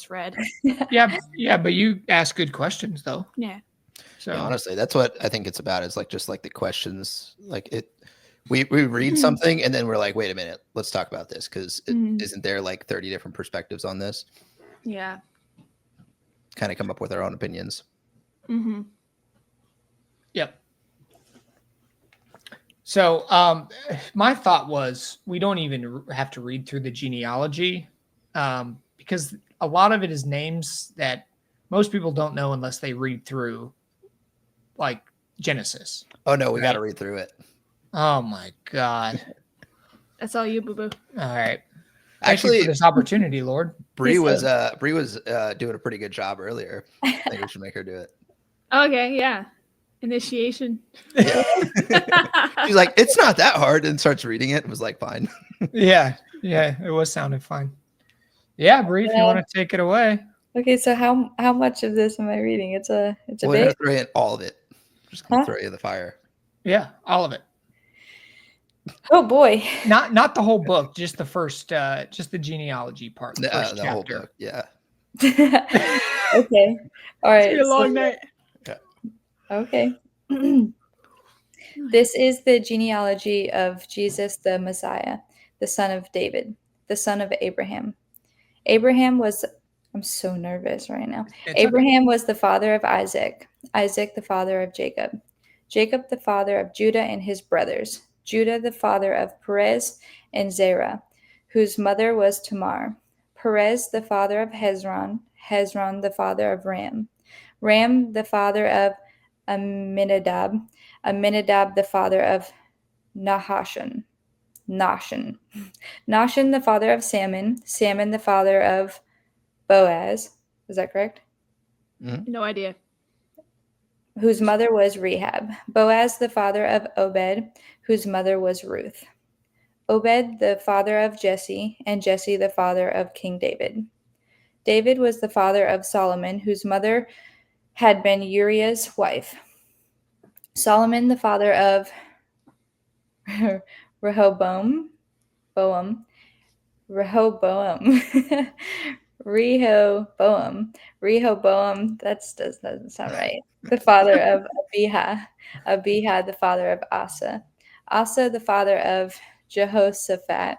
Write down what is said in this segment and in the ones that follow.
just read. Yeah, but you ask good questions though. Yeah. So yeah, honestly, that's what I think it's about. Is like just like the questions, like it. We read something and then we're like, wait a minute, let's talk about this because isn't there like 30 different perspectives on this? Yeah. Kind of come up with our own opinions. Mm-hmm. Yep. So my thought was we don't even have to read through the genealogy because a lot of it is names that most people don't know unless they read through like Genesis. Oh no, we got to read through it. Oh my God. That's all you, boo-boo. All right. Thank you for this opportunity, Lord. Bree was doing a pretty good job earlier. I think we should make her do it. Okay, yeah. Initiation. Yeah. She's like, it's not that hard, and starts reading it and was like, fine. Yeah, it was sounding fine. Yeah, Bree, if you want to take it away. Okay, so how much of this am I reading? It's a big. We're gonna throw in all of it. Just gonna throw you in the fire. Yeah, all of it. Oh boy. Not the whole book, just the first, just the genealogy part. The first the whole book. Yeah. Okay. All right. It's a long night. Yeah. Okay. This is the genealogy of Jesus the Messiah, the son of David, the son of Abraham. I'm so nervous right now. Abraham was the father of Isaac, Isaac the father of Jacob, Jacob the father of Judah and his brothers, Judah the father of Perez and Zerah, whose mother was Tamar, Perez the father of Hezron, Hezron the father of Ram, Ram the father of Amminadab, Amminadab the father of Nahashon, Nahshon the father of Salmon, Salmon the father of Boaz. Is that correct? Mm-hmm. No idea. Whose mother was Rehab. Boaz the father of Obed, whose mother was Ruth. Obed the father of Jesse, and Jesse the father of King David. David was the father of Solomon, whose mother had been Uriah's wife. Solomon the father of Rehoboam, that doesn't sound right. The father of Abijah the father of Asa, Asa the father of Jehoshaphat,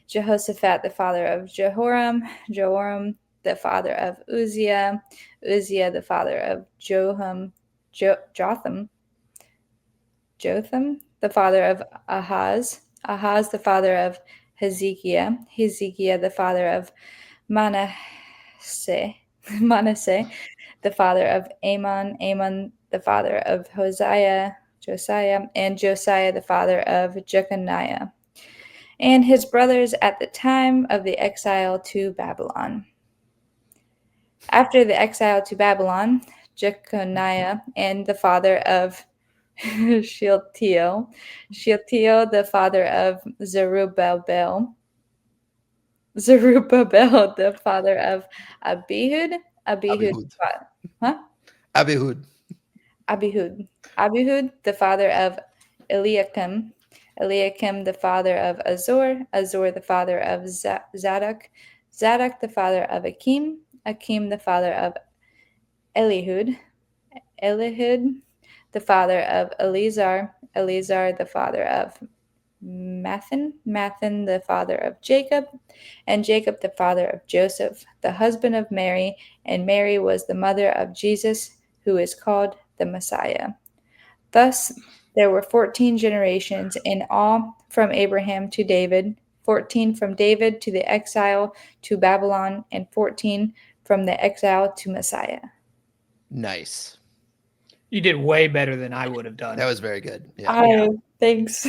Jehoshaphat the father of Jehoram, Jehoram the father of Uzziah, Uzziah the father of Jotham, the father of Ahaz, Ahaz the father of Hezekiah, Hezekiah the father of Manasseh, the father of Amon, Amon the father of Josiah, and Josiah the father of Jeconiah, and his brothers at the time of the exile to Babylon. After the exile to Babylon, Jeconiah and the father of Shealtiel, the father of Zerubbabel, the father of Abihud, Abihud, the father of Eliakim, the father of Azor, the father of Zadok, the father of Akim, the father of Elihud, the father of Eleazar, the father of Mathan, the father of Jacob, and Jacob the father of Joseph, the husband of Mary, and Mary was the mother of Jesus, who is called the Messiah. Thus there were 14 generations in all from Abraham to David, 14 from David to the exile to Babylon, and 14 from the exile to Messiah. Nice. You did way better than I would have done. That was very good. Yeah. Thanks.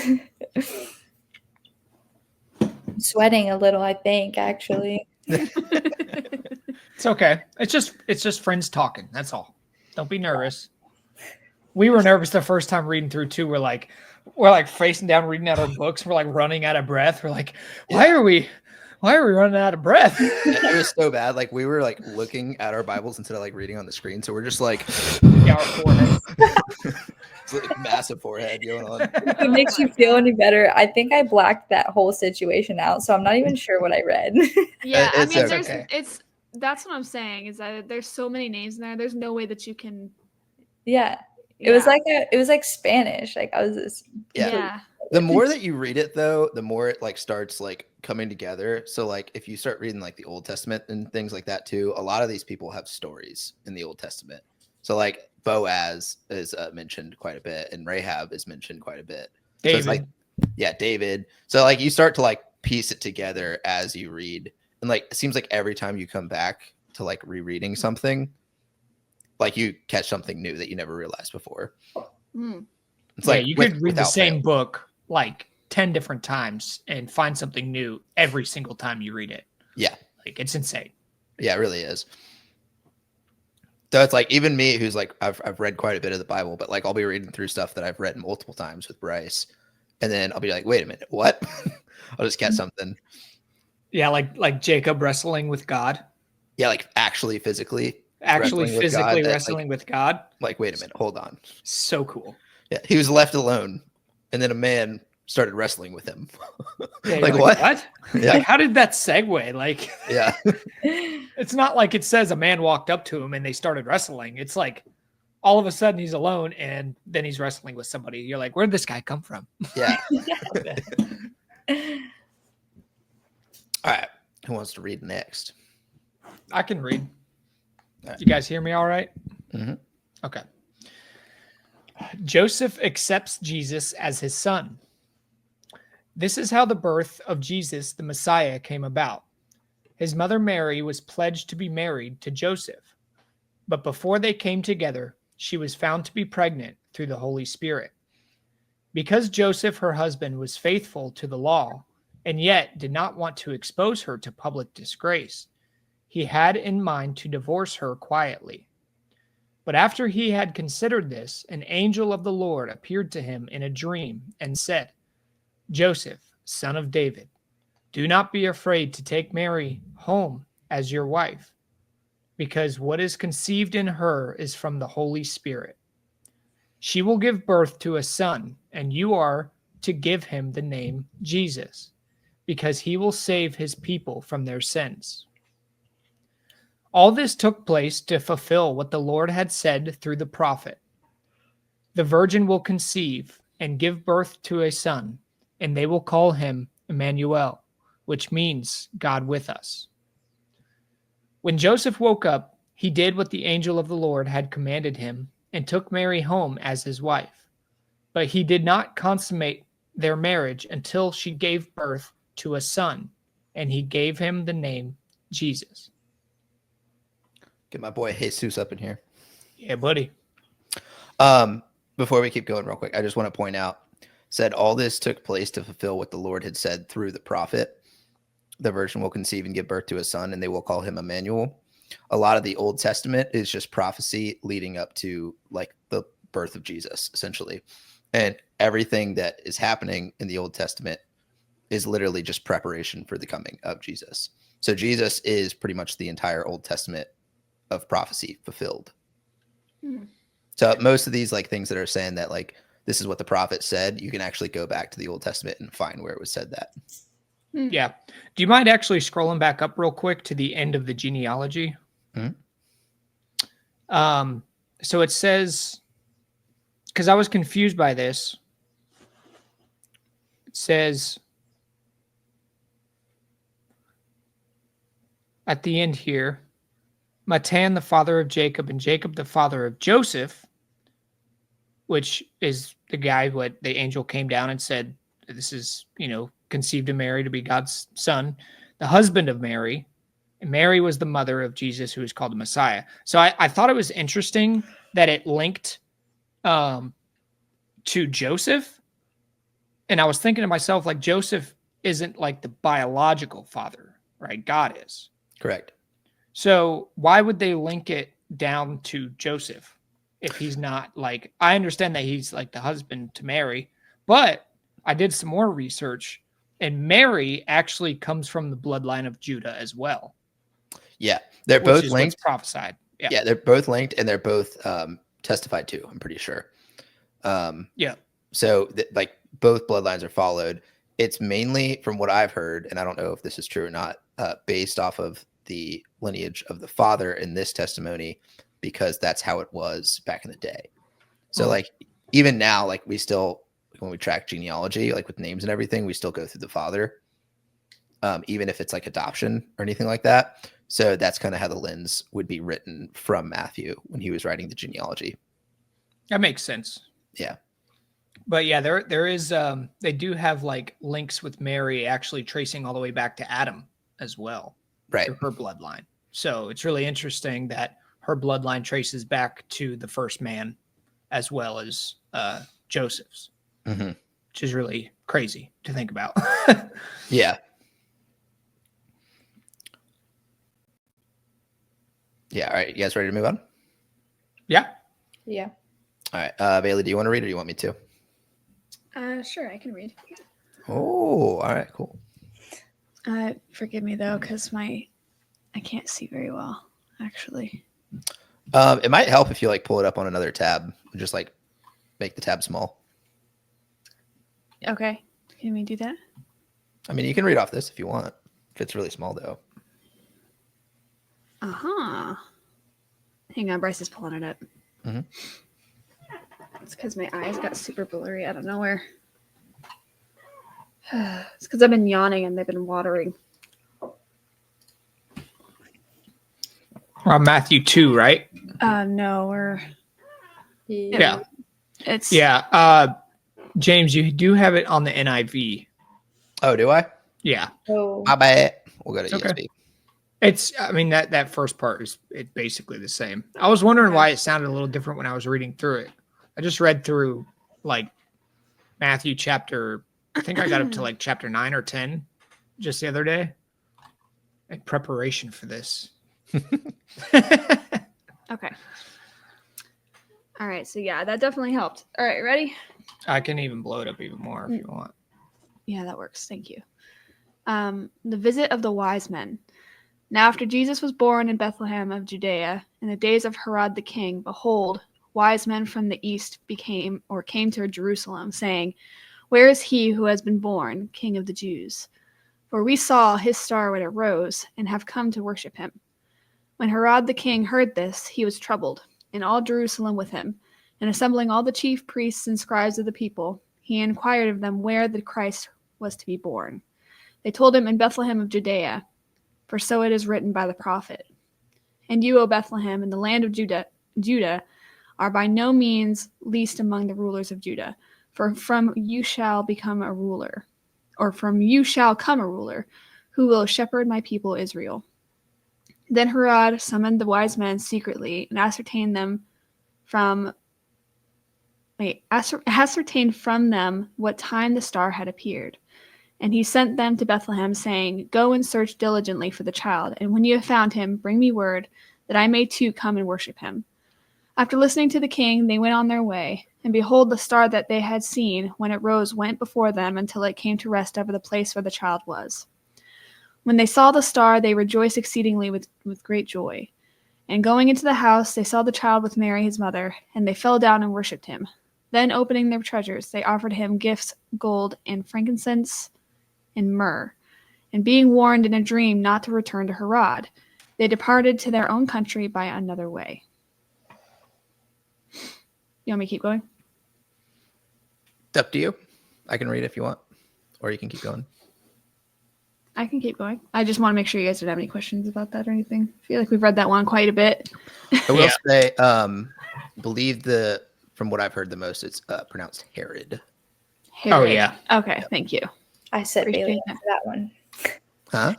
I'm sweating a little, I think, actually. It's okay. It's just friends talking. That's all. Don't be nervous. We were nervous the first time reading through too. We're like facing down reading out our books. We're like running out of breath. We're like, why are we running out of breath? It was so bad. Like we were like looking at our Bibles instead of like reading on the screen. So we're just like, our forehead. It's like massive forehead going on. If it makes you feel any better, I think I blacked that whole situation out, so I'm not even sure what I read. Yeah, I mean, okay. it's That's what I'm saying, is that there's so many names in there. There's no way that you can. Yeah. It was like Spanish. Like I was just Yeah. The more that you read it, though, the more it like starts like coming together. So like if you start reading like the Old Testament and things like that too, a lot of these people have stories in the Old Testament. So like Boaz is mentioned quite a bit, and Rahab is mentioned quite a bit. David. So it's like, yeah, David. So like you start to like piece it together as you read, and like it seems like every time you come back to like rereading something, like you catch something new that you never realized before. Mm. It's like you could read the same fail. book like 10 different times and find something new every single time you read it. Yeah. Like it's insane. Yeah, it really is. So it's like even me, who's like I've read quite a bit of the Bible, but like I'll be reading through stuff that I've read multiple times with Bryce, and then I'll be like, wait a minute, what? I'll just catch something. Yeah, like Jacob wrestling with God. Yeah, like actually physically wrestling with God. Like, wait a minute, hold on. So cool. Yeah, he was left alone, and then a man started wrestling with him. Yeah, like what? Yeah. Like, how did that segue? Like, yeah, it's not like it says a man walked up to him and they started wrestling. It's like all of a sudden he's alone and then he's wrestling with somebody. You're like, where'd this guy come from? Yeah. All right. Who wants to read next? I can read. Right. You guys hear me all right? Mm-hmm. Okay. Joseph accepts Jesus as his son. This is how the birth of Jesus, the Messiah, came about. His mother Mary was pledged to be married to Joseph, but before they came together, she was found to be pregnant through the Holy Spirit. Because Joseph, her husband, was faithful to the law and yet did not want to expose her to public disgrace, he had in mind to divorce her quietly. But after he had considered this, an angel of the Lord appeared to him in a dream and said, Joseph, son of David, do not be afraid to take Mary home as your wife, because what is conceived in her is from the Holy Spirit. She will give birth to a son, and you are to give him the name Jesus, because he will save his people from their sins. All this took place to fulfill what the Lord had said through the prophet. The virgin will conceive and give birth to a son, and they will call him Emmanuel, which means God with us. When Joseph woke up, he did what the angel of the Lord had commanded him and took Mary home as his wife. But he did not consummate their marriage until she gave birth to a son, and he gave him the name Jesus. Get my boy Jesus up in here. Yeah, buddy. Before we keep going real quick, I just want to point out, said all this took place to fulfill what the Lord had said through the prophet. The virgin will conceive and give birth to a son, and they will call him Emmanuel. A lot of the Old Testament is just prophecy leading up to like the birth of Jesus, essentially. And everything that is happening in the Old Testament is literally just preparation for the coming of Jesus. So Jesus is pretty much the entire Old Testament of prophecy fulfilled. So most of these like things that are saying that like this is what the prophet said, you can actually go back to the Old Testament and find where it was said that. Yeah. Do you mind actually scrolling back up real quick to the end of the genealogy? Mm-hmm. So it says, because I was confused by this. It says at the end here, Matan, the father of Jacob, and Jacob, the father of Joseph, which is the guy what the angel came down and said, this is, conceived of Mary to be God's son, the husband of Mary. And Mary was the mother of Jesus, who is called the Messiah. So I thought it was interesting that it linked to Joseph. And I was thinking to myself, like, Joseph isn't like the biological father, right? God is. Correct. So why would they link it down to Joseph if he's not like, I understand that he's like the husband to Mary, but I did some more research and Mary actually comes from the bloodline of Judah as well. Yeah. They're both linked. Prophesied. Yeah. They're both linked and they're both testified to, I'm pretty sure. Yeah. So like both bloodlines are followed. It's mainly from what I've heard, and I don't know if this is true or not, based off of the lineage of the father in this testimony because that's how it was back in the day. So like even now, like we still, when we track genealogy, like with names and everything, we still go through the father, even if it's like adoption or anything like that. So that's kind of how the lens would be written from Matthew when he was writing the genealogy. That makes sense. Yeah. But yeah, there is they do have like links with Mary actually tracing all the way back to Adam as well. Right. To her bloodline. So it's really interesting that her bloodline traces back to the first man as well as Joseph's, which is really crazy to think about. Yeah. Yeah. All right. You guys ready to move on? Yeah. Yeah. All right. Bailey, do you want to read or do you want me to? Sure, I can read. Oh, all right. Cool. Forgive me though, because I can't see very well, actually. It might help if you like pull it up on another tab and just like make the tab small. Okay, can we do that? I mean, you can read off this if you want. If it's really small though. Hang on, Bryce is pulling it up. Mm-hmm. It's because my eyes got super blurry out of nowhere. It's because I've been yawning and they've been watering. We're on Matthew 2, right? No, we're Yeah. it's James, you do have it on the NIV. Oh, do I? Yeah. Oh. My bad. We'll go to Okay. ESV. It's I mean that first part is basically the same. I was wondering why it sounded a little different when I was reading through it. I just read through like Matthew chapter, I think I got up to like chapter 9 or 10 just the other day in preparation for this. okay. All right, so yeah, that definitely helped. All right, ready? I can even blow it up even more if you want. Yeah, that works. Thank you. The visit of the wise men. Now, after Jesus was born in Bethlehem of Judea, in the days of Herod the king, behold, wise men from the east came to Jerusalem, saying, "Where is he who has been born, King of the Jews? For we saw his star when it rose, and have come to worship him." When Herod the king heard this, he was troubled, and all Jerusalem with him. And assembling all the chief priests and scribes of the people, he inquired of them where the Christ was to be born. They told him, "In Bethlehem of Judea, for so it is written by the prophet. And you, O Bethlehem, in the land of Judah, are by no means least among the rulers of Judah, for from you shall come a ruler, who will shepherd my people Israel." Then Herod summoned the wise men secretly and ascertained from them what time the star had appeared. And he sent them to Bethlehem, saying, "Go and search diligently for the child, and when you have found him, bring me word, that I may too come and worship him." After listening to the king, they went on their way. And behold, the star that they had seen when it rose went before them until it came to rest over the place where the child was. When they saw the star, they rejoiced exceedingly with great joy. And going into the house, they saw the child with Mary his mother, and they fell down and worshipped him. Then, opening their treasures, they offered him gifts, gold, and frankincense, and myrrh. And being warned in a dream not to return to Herod, they departed to their own country by another way. You want me to keep going? It's up to you. I can read if you want, or you can keep going. I can keep going. I just want to make sure you guys don't have any questions about that or anything. I feel like we've read that one quite a bit. I will say, believe from what I've heard the most, it's pronounced Herod. Herod. Oh, yeah. Okay, thank you. I set Appreciate Bailey that. up for that one. Huh?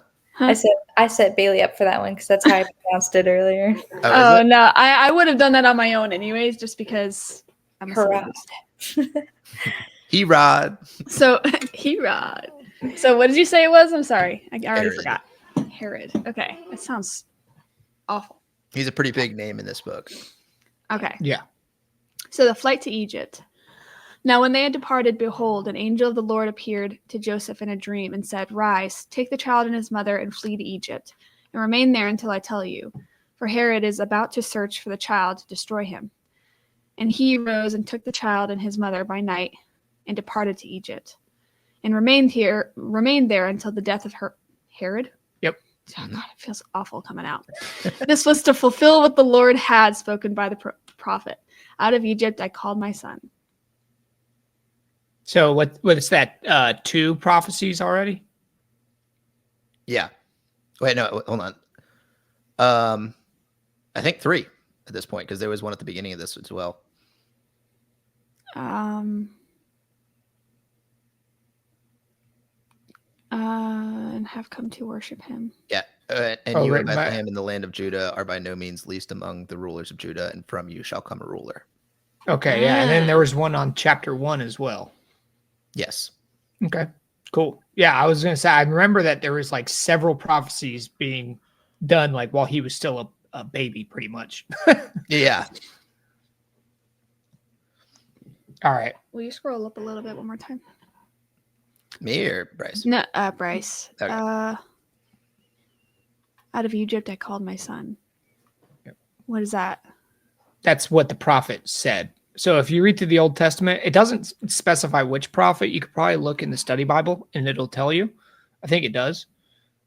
I set Bailey up for that one because that's how I pronounced it earlier. Oh, is it? No, I would have done that on my own anyways, just because I'm a Herod. Herod. So Herod. So what did you say it was? I'm sorry. I already Herod. forgot. Herod. Okay. It sounds awful. He's a pretty big name in this book. Okay. Yeah. So the flight to Egypt. Now when they had departed, behold, an angel of the Lord appeared to Joseph in a dream and said, "Rise, take the child and his mother and flee to Egypt, and remain there until I tell you. For Herod is about to search for the child to destroy him." And he rose and took the child and his mother by night and departed to Egypt, and remained there until the death of Herod. Yep. Oh, God, it feels awful coming out. This was to fulfill what the Lord had spoken by the prophet. Out of Egypt I called my son. So what is that? 2 prophecies already? Yeah. Wait, no, hold on. I think 3 at this point, because there was one at the beginning of this as well. And have come to worship him. Yeah. And Oh, you, O written by- Bethlehem, in the land of Judah, are by no means least among the rulers of Judah, and from you shall come a ruler. Okay, yeah, and then there was one on chapter 1 as well. Yes. Okay, cool. Yeah, I was gonna say I remember that there was like several prophecies being done like while he was still a baby, pretty much. Yeah. All right. Will you scroll up a little bit one more time? Me or Bryce? No, Bryce. Okay. Out of Egypt I called my son. Yep. What is that? That's what the prophet said. So if you read through the Old Testament, it doesn't specify which prophet. You could probably look in the study Bible and it'll tell you. I think it does.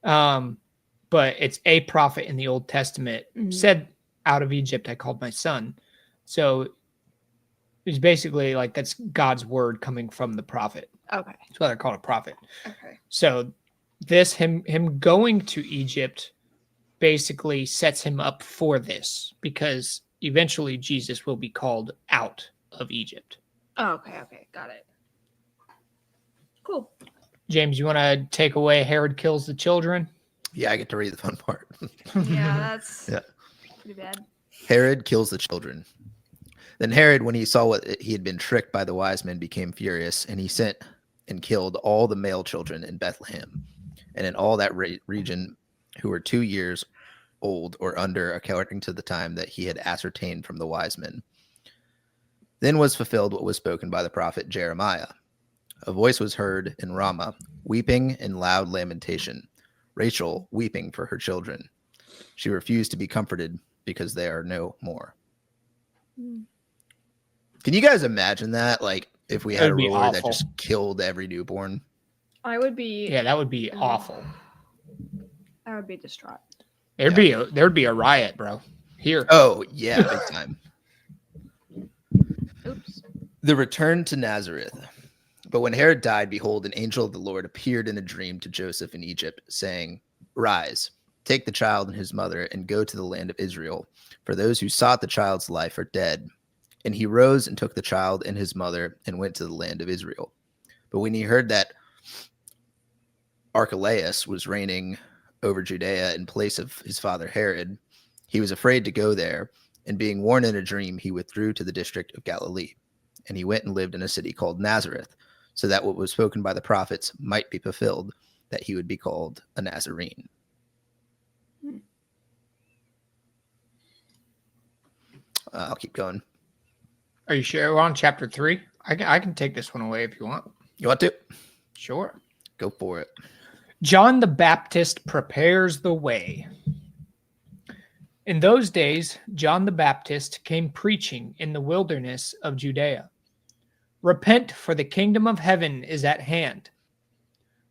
But it's a prophet in the Old Testament said, out of Egypt I called my son. So it's basically like that's God's word coming from the prophet. Okay. That's why they're called a prophet. Okay. So this him going to Egypt basically sets him up for this, because eventually Jesus will be called out of Egypt. Oh, okay. Got it. Cool. James, you want to take away Herod kills the children? Yeah, I get to read the fun part. Yeah, that's pretty bad. Herod kills the children. Then Herod, when he saw what he had been tricked by the wise men, became furious, and he sent and killed all the male children in Bethlehem and in all that region who were 2 years old or under, according to the time that he had ascertained from the wise men. Then was fulfilled what was spoken by the prophet Jeremiah. A voice was heard in Ramah, weeping and loud lamentation, Rachel weeping for her children. She refused to be comforted because they are no more. Can you guys imagine that? Like, if we had a ruler that just killed every newborn? I would be. Yeah, that would be awful. I would be distraught. There'd be a riot, bro. Here. Oh, yeah, big time. Oops. The return to Nazareth. But when Herod died, behold, an angel of the Lord appeared in a dream to Joseph in Egypt, saying, Rise, take the child and his mother, and go to the land of Israel, for those who sought the child's life are dead. And he rose and took the child and his mother and went to the land of Israel. But when he heard that Archelaus was reigning over Judea in place of his father Herod, he was afraid to go there, and being warned in a dream, he withdrew to the district of Galilee. And he went and lived in a city called Nazareth, so that what was spoken by the prophets might be fulfilled, that he would be called a Nazarene. I'll keep going. Are you sure? We're on chapter 3. I can take this one away if you want. You want to? Sure. Go for it. John the Baptist prepares the way. In those days, John the Baptist came preaching in the wilderness of Judea. Repent, for the kingdom of heaven is at hand.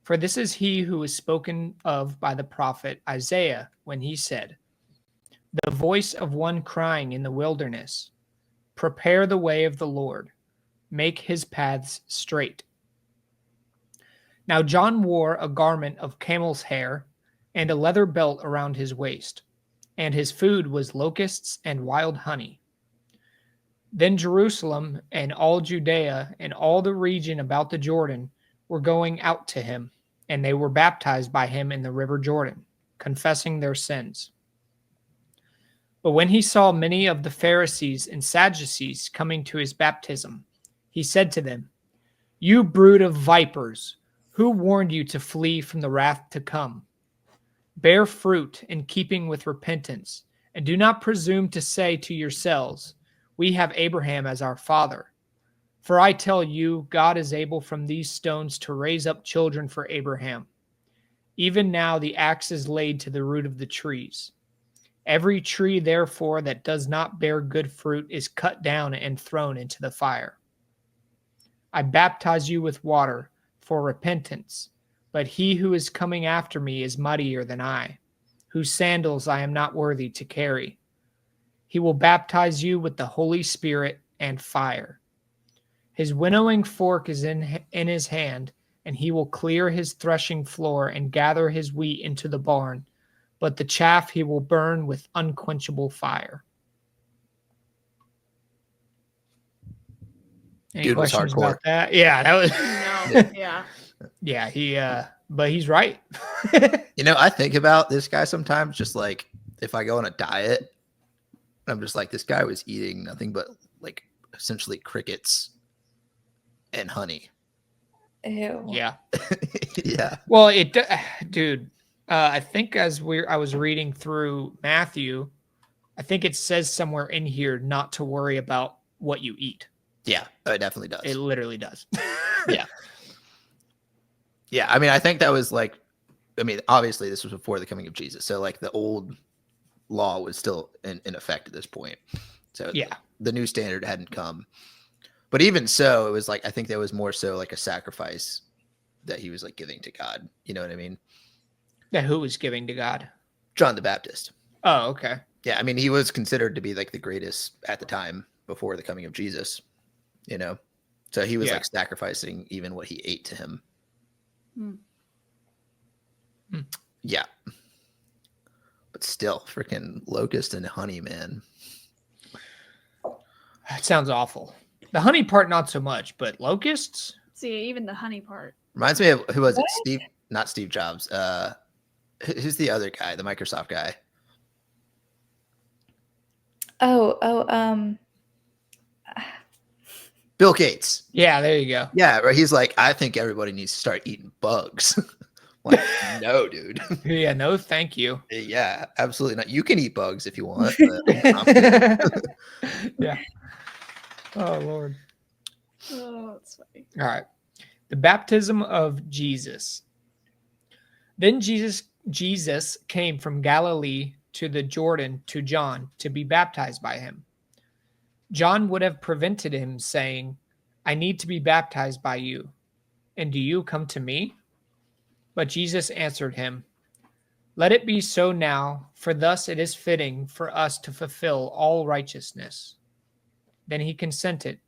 For this is he who is spoken of by the prophet Isaiah when he said, The voice of one crying in the wilderness, prepare the way of the Lord, make his paths straight. Now John wore a garment of camel's hair and a leather belt around his waist, and his food was locusts and wild honey. Then Jerusalem and all Judea and all the region about the Jordan were going out to him, and they were baptized by him in the river Jordan, confessing their sins. But when he saw many of the Pharisees and Sadducees coming to his baptism, he said to them, You brood of vipers, who warned you to flee from the wrath to come? Bear fruit in keeping with repentance, and do not presume to say to yourselves, We have Abraham as our father. For I tell you, God is able from these stones to raise up children for Abraham. Even now the axe is laid to the root of the trees. Every tree, therefore, that does not bear good fruit is cut down and thrown into the fire. I baptize you with water for repentance, but he who is coming after me is mightier than I, whose sandals I am not worthy to carry. He will baptize you with the Holy Spirit and fire. His winnowing fork is in his hand, and he will clear his threshing floor and gather his wheat into the barn, but the chaff he will burn with unquenchable fire. Any Dude was questions hardcore. about that? Yeah, that was. No. Yeah. Yeah, but he's right. You know, I think about this guy sometimes, just like if I go on a diet, I'm just like, this guy was eating nothing but like essentially crickets and honey. Ew. Yeah. Yeah. Well, dude, I think I was reading through Matthew, I think it says somewhere in here not to worry about what you eat. Yeah, it definitely does. It literally does. Yeah. Yeah, I mean, I think that was like, I mean, obviously this was before the coming of Jesus. So like the old law was still in effect at this point. So yeah, the new standard hadn't come. But even so, it was like, I think there was more so like a sacrifice that he was like giving to God. You know what I mean? that who was giving to God? John the Baptist. Oh, okay. Yeah, I mean, he was considered to be like the greatest at the time before the coming of Jesus, you know? So he was like sacrificing even what he ate to him. Yeah. But still, freaking locust and honey, man. That sounds awful. The honey part, not so much, but locusts? See, even the honey part. Reminds me of, who was it? Not Steve Jobs. Who's the other guy, the Microsoft guy? Bill Gates. Yeah, there you go. Yeah, right. He's like, I think everybody needs to start eating bugs. Like, no, dude. Yeah, no, thank you. Yeah, absolutely not. You can eat bugs if you want. Yeah. Oh, Lord. Oh, that's funny. All right. The baptism of Jesus. Then Jesus came from Galilee to the Jordan to John to be baptized by him. John would have prevented him, saying, I need to be baptized by you, and do you come to me? But Jesus answered him, Let it be so now, for thus it is fitting for us to fulfill all righteousness. Then he consented.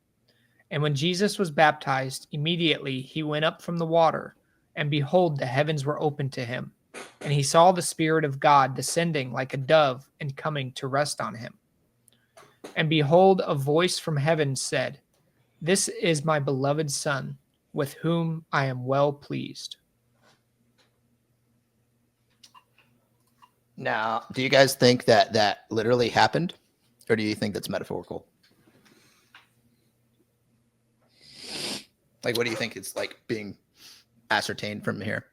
And when Jesus was baptized, immediately he went up from the water, and behold, the heavens were opened to him. And he saw the Spirit of God descending like a dove and coming to rest on him. And behold, a voice from heaven said, This is my beloved Son, with whom I am well pleased. Now, do you guys think that that literally happened? Or do you think that's metaphorical? Like, what do you think is like being ascertained from here?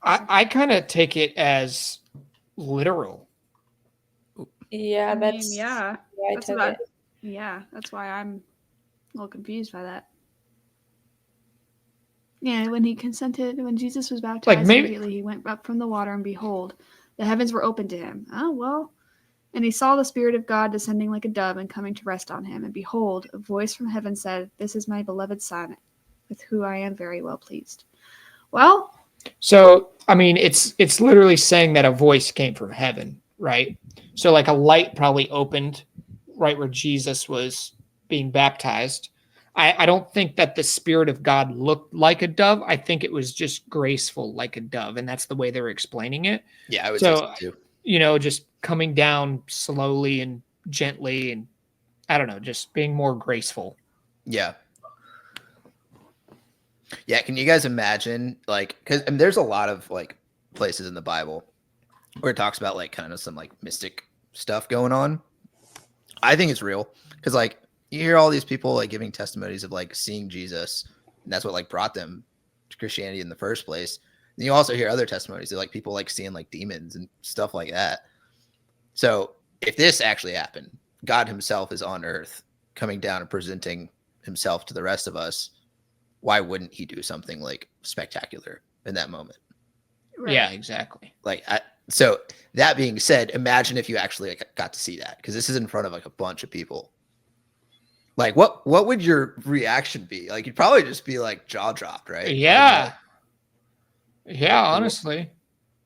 I kind of take it as literal. Yeah, that's yeah. I That's took what it. Yeah, that's why I'm a little confused by that. Yeah, when he consented, when Jesus was baptized, Like maybe immediately he went up from the water, and behold, the heavens were opened to him. Oh, well. And he saw the Spirit of God descending like a dove and coming to rest on him. And behold, a voice from heaven said, This is my beloved Son, with whom I am very well pleased. Well, so I mean it's literally saying that a voice came from heaven, right? So like a light probably opened right where Jesus was being baptized. I don't think that the Spirit of God looked like a dove. I think it was just graceful like a dove, and that's the way they're explaining it. Yeah, I would say so too. You know, just coming down slowly and gently, and I don't know, just being more graceful. Yeah. Yeah, can you guys imagine, like, because I mean, there's a lot of like places in the Bible where it talks about like kind of some like mystic stuff going on. I think it's real because like you hear all these people like giving testimonies of like seeing Jesus, and that's what like brought them to Christianity in the first place. And you also hear other testimonies of like people like seeing like demons and stuff like that. So if this actually happened, God himself is on earth coming down and presenting himself to the rest of us. Why wouldn't he do something like spectacular in that moment? right. Yeah, exactly. Like, so that being said, imagine if you actually like, got to see that, because this is in front of like a bunch of people. Like, what would your reaction be? Like, you'd probably just be like jaw dropped, right? Yeah. Yeah, honestly.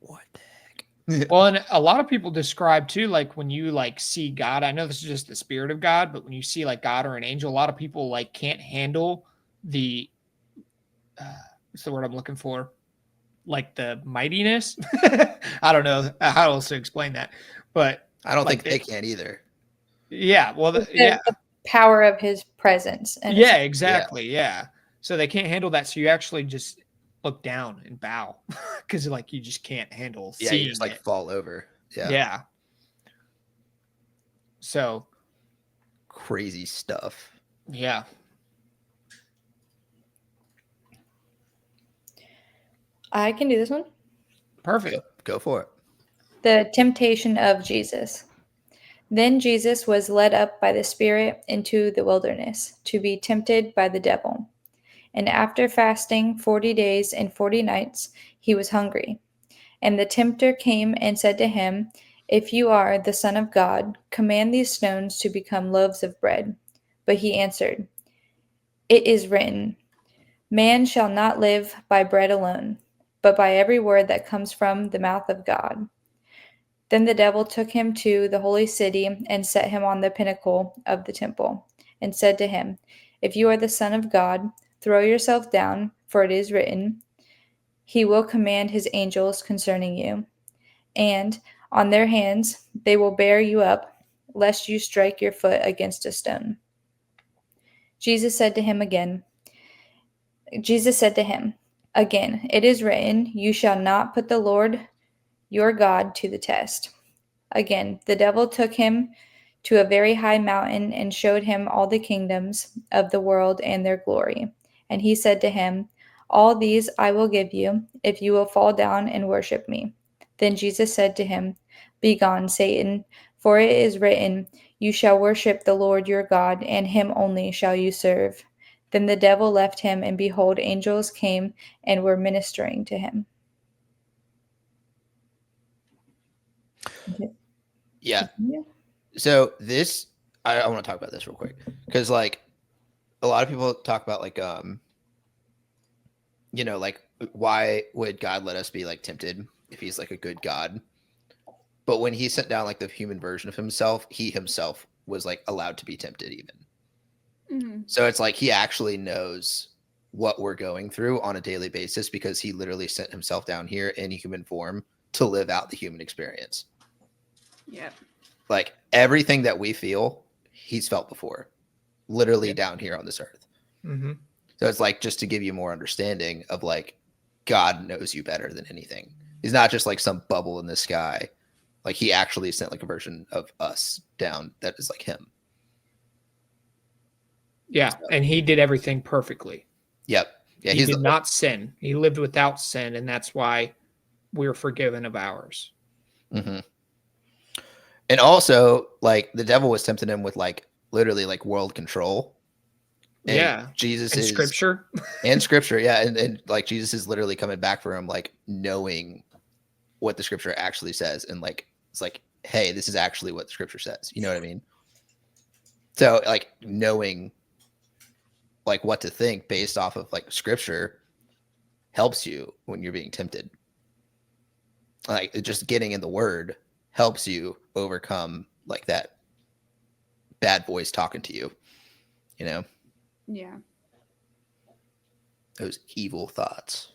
What the heck? Well, and a lot of people describe too, like when you like see God, I know this is just the spirit of God, but when you see like God or an angel, a lot of people like can't handle the what's the word I'm looking for? Like the mightiness. I don't know how else to explain that, but I don't like think they can either. yeah, well, The power of his presence. And yeah, exactly, yeah. So they can't handle that, so you actually just look down and bow because like you just can't handle Yeah, you seeing just like it. fall over. Yeah. Yeah. So Crazy stuff. yeah. I can do this one. Perfect. Go for it. The temptation of Jesus. Then Jesus was led up by the Spirit into the wilderness to be tempted by the devil. And after fasting 40 days and 40 nights, he was hungry. And the tempter came and said to him, If you are the Son of God, command these stones to become loaves of bread. But he answered, It is written, Man shall not live by bread alone, but by every word that comes from the mouth of God. Then the devil took him to the holy city and set him on the pinnacle of the temple, and said to him, If you are the Son of God, throw yourself down, for it is written, He will command his angels concerning you, and on their hands they will bear you up, lest you strike your foot against a stone. Jesus said to him, Again, it is written, You shall not put the Lord your God to the test. Again, the devil took him to a very high mountain and showed him all the kingdoms of the world and their glory. And he said to him, All these I will give you, if you will fall down and worship me. Then Jesus said to him, Begone, Satan, for it is written, You shall worship the Lord your God, and him only shall you serve. Then the devil left him, and behold, angels came and were ministering to him. Yeah. So this, I want to talk about this real quick because like a lot of people talk about like like why would God let us be like tempted if he's like a good God? But when he sent down like the human version of himself, he himself was like allowed to be tempted even. Mm-hmm. So it's like he actually knows what we're going through on a daily basis because he literally sent himself down here in human form to live out the human experience. Yeah. Like everything that we feel, he's felt before, literally down here on this earth. Mm-hmm. So it's like just to give you more understanding of like God knows you better than anything. He's not just like some bubble in the sky. Like he actually sent like a version of us down that is like him. Yeah, and he did everything perfectly. Yep. Yeah, he did not sin. He lived without sin, and that's why we're forgiven of ours. Mm-hmm. And also, like the devil was tempting him with like literally like world control. And yeah, Jesus and is scripture and scripture, yeah, and like Jesus is literally coming back for him, like knowing what the scripture actually says, and like it's like, hey, this is actually what the scripture says. You know what I mean? So like knowing like what to think based off of like scripture helps you when you're being tempted. Like just getting in the word helps you overcome like that bad voice talking to you, you know? Yeah. Those evil thoughts.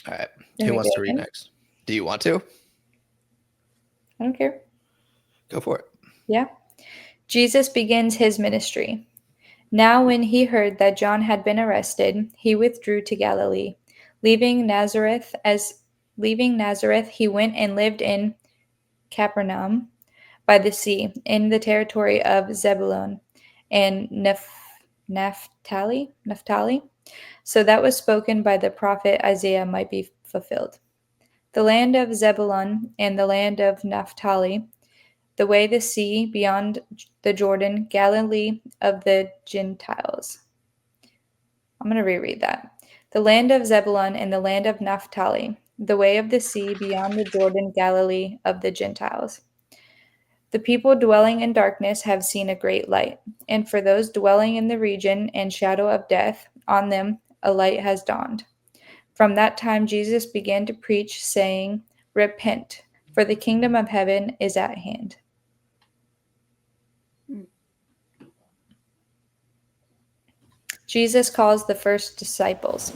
All right. Who wants to read next? Do you want to? I don't care. Go for it. Yeah. Jesus begins his ministry. Now, when he heard that John had been arrested, he withdrew to Galilee. Leaving Nazareth, he went and lived in Capernaum by the sea, in the territory of Zebulun and Naphtali, so that was spoken by the prophet Isaiah might be fulfilled. The land of Zebulun and the land of Naphtali, the way the sea beyond the Jordan, Galilee of the Gentiles. I'm going to reread that. The land of Zebulun and the land of Naphtali, the way of the sea beyond the Jordan, Galilee of the Gentiles. The people dwelling in darkness have seen a great light, and for those dwelling in the region and shadow of death, on them a light has dawned. From that time, Jesus began to preach, saying, Repent, for the kingdom of heaven is at hand. Jesus calls the first disciples.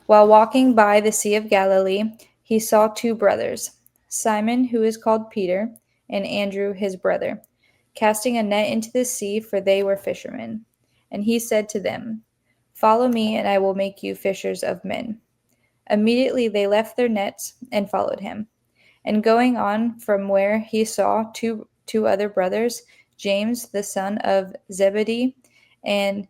While walking by the Sea of Galilee, he saw two brothers, Simon, who is called Peter, and Andrew, his brother, casting a net into the sea, for they were fishermen. And he said to them, Follow me, and I will make you fishers of men. Immediately they left their nets and followed him. And going on from where he saw two other brothers, James the son of Zebedee, and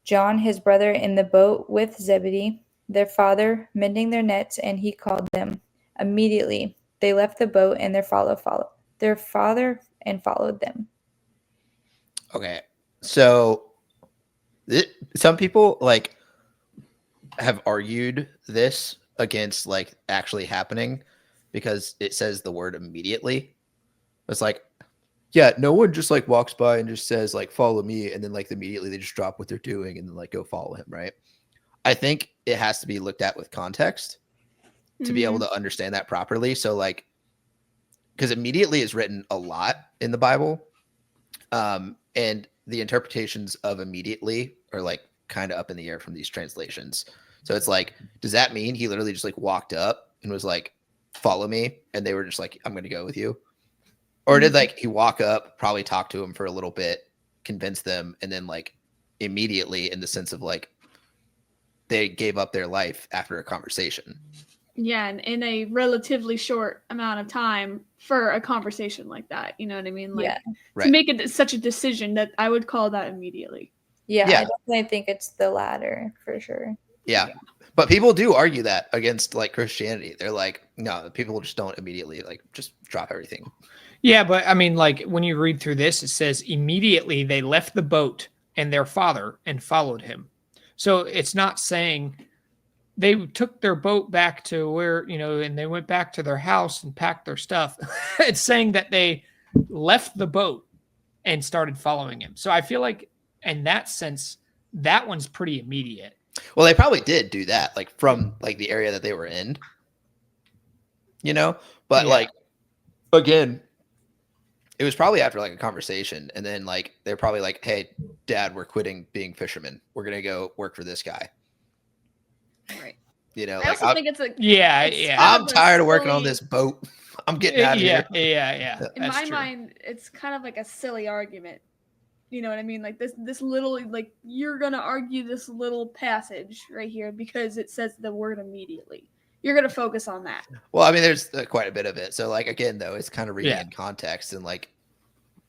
John his brother, in the boat with Zebedee, their father, mending their nets, and he called them. Immediately they left the boat and their father and followed them. Okay, so some people like have argued this against like actually happening because it says the word immediately. It's like, yeah, no one just like walks by and just says like follow me, and then like immediately they just drop what they're doing and then like go follow him, right? I think it has to be looked at with context to be able to understand that properly. So like, because immediately is written a lot in the Bible, and the interpretations of immediately are like kind of up in the air from these translations. So it's like, does that mean he literally just like walked up and was like, follow me, and they were just like, I'm going to go with you? Or did like he walk up, probably talk to him for a little bit, convince them, and then like immediately, in the sense of like they gave up their life after a conversation? Yeah, and in a relatively short amount of time for a conversation like that, you know what I mean? Like, Yeah. to Right. make it such a decision, that I would call that immediately. Yeah, Yeah. I definitely think it's the latter for sure. Yeah. But people do argue that against like Christianity. They're like, no, people just don't immediately like just drop everything. Yeah, but I mean, like when you read through this, it says immediately they left the boat and their father and followed him. So it's not saying they took their boat back to where, you know, and they went back to their house and packed their stuff. It's saying that they left the boat and started following him. So I feel like in that sense, that one's pretty immediate. Well, they probably did do that, like from like the area that they were in, you know, but like, again, it was probably after like a conversation, and then like they're probably like, hey, Dad, we're quitting being fishermen. We're going to go work for this guy. Right. You know, I like, also think it's a I'm tired of working on this boat. I'm getting out of here. Yeah. In my mind, it's kind of like a silly argument. You know what I mean? Like this little, like, you're gonna argue this little passage right here because it says the word immediately. You're gonna focus on that. Well, I mean, there's quite a bit of it. So like, again, though, it's kind of reading in context and like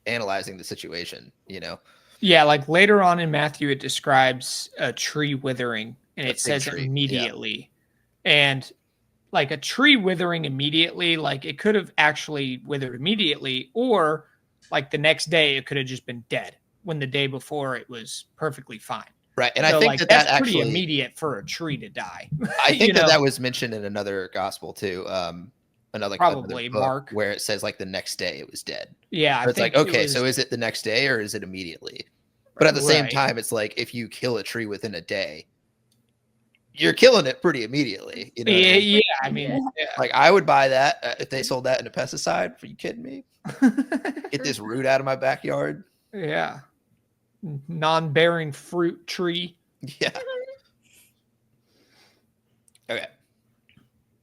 analyzing the situation, you know? Yeah, like later on in Matthew, it describes a tree withering, and it says tree. immediately. Yeah. And like a tree withering immediately, like it could have actually withered immediately, or like the next day it could have just been dead when the day before it was perfectly fine. Right. And so I think like that's pretty actually immediate for a tree to die. I think that was mentioned in another gospel too. Another book Mark, where it says like the next day it was dead. Yeah. So it's like, okay, so is it the next day or is it immediately? But at the same time, it's like if you kill a tree within a day, you're killing it pretty immediately. You know? Yeah. I mean, like I would buy that if they sold that in a pesticide. Are you kidding me? Get this root out of my backyard. Yeah. Non-bearing fruit tree. Yeah. Okay.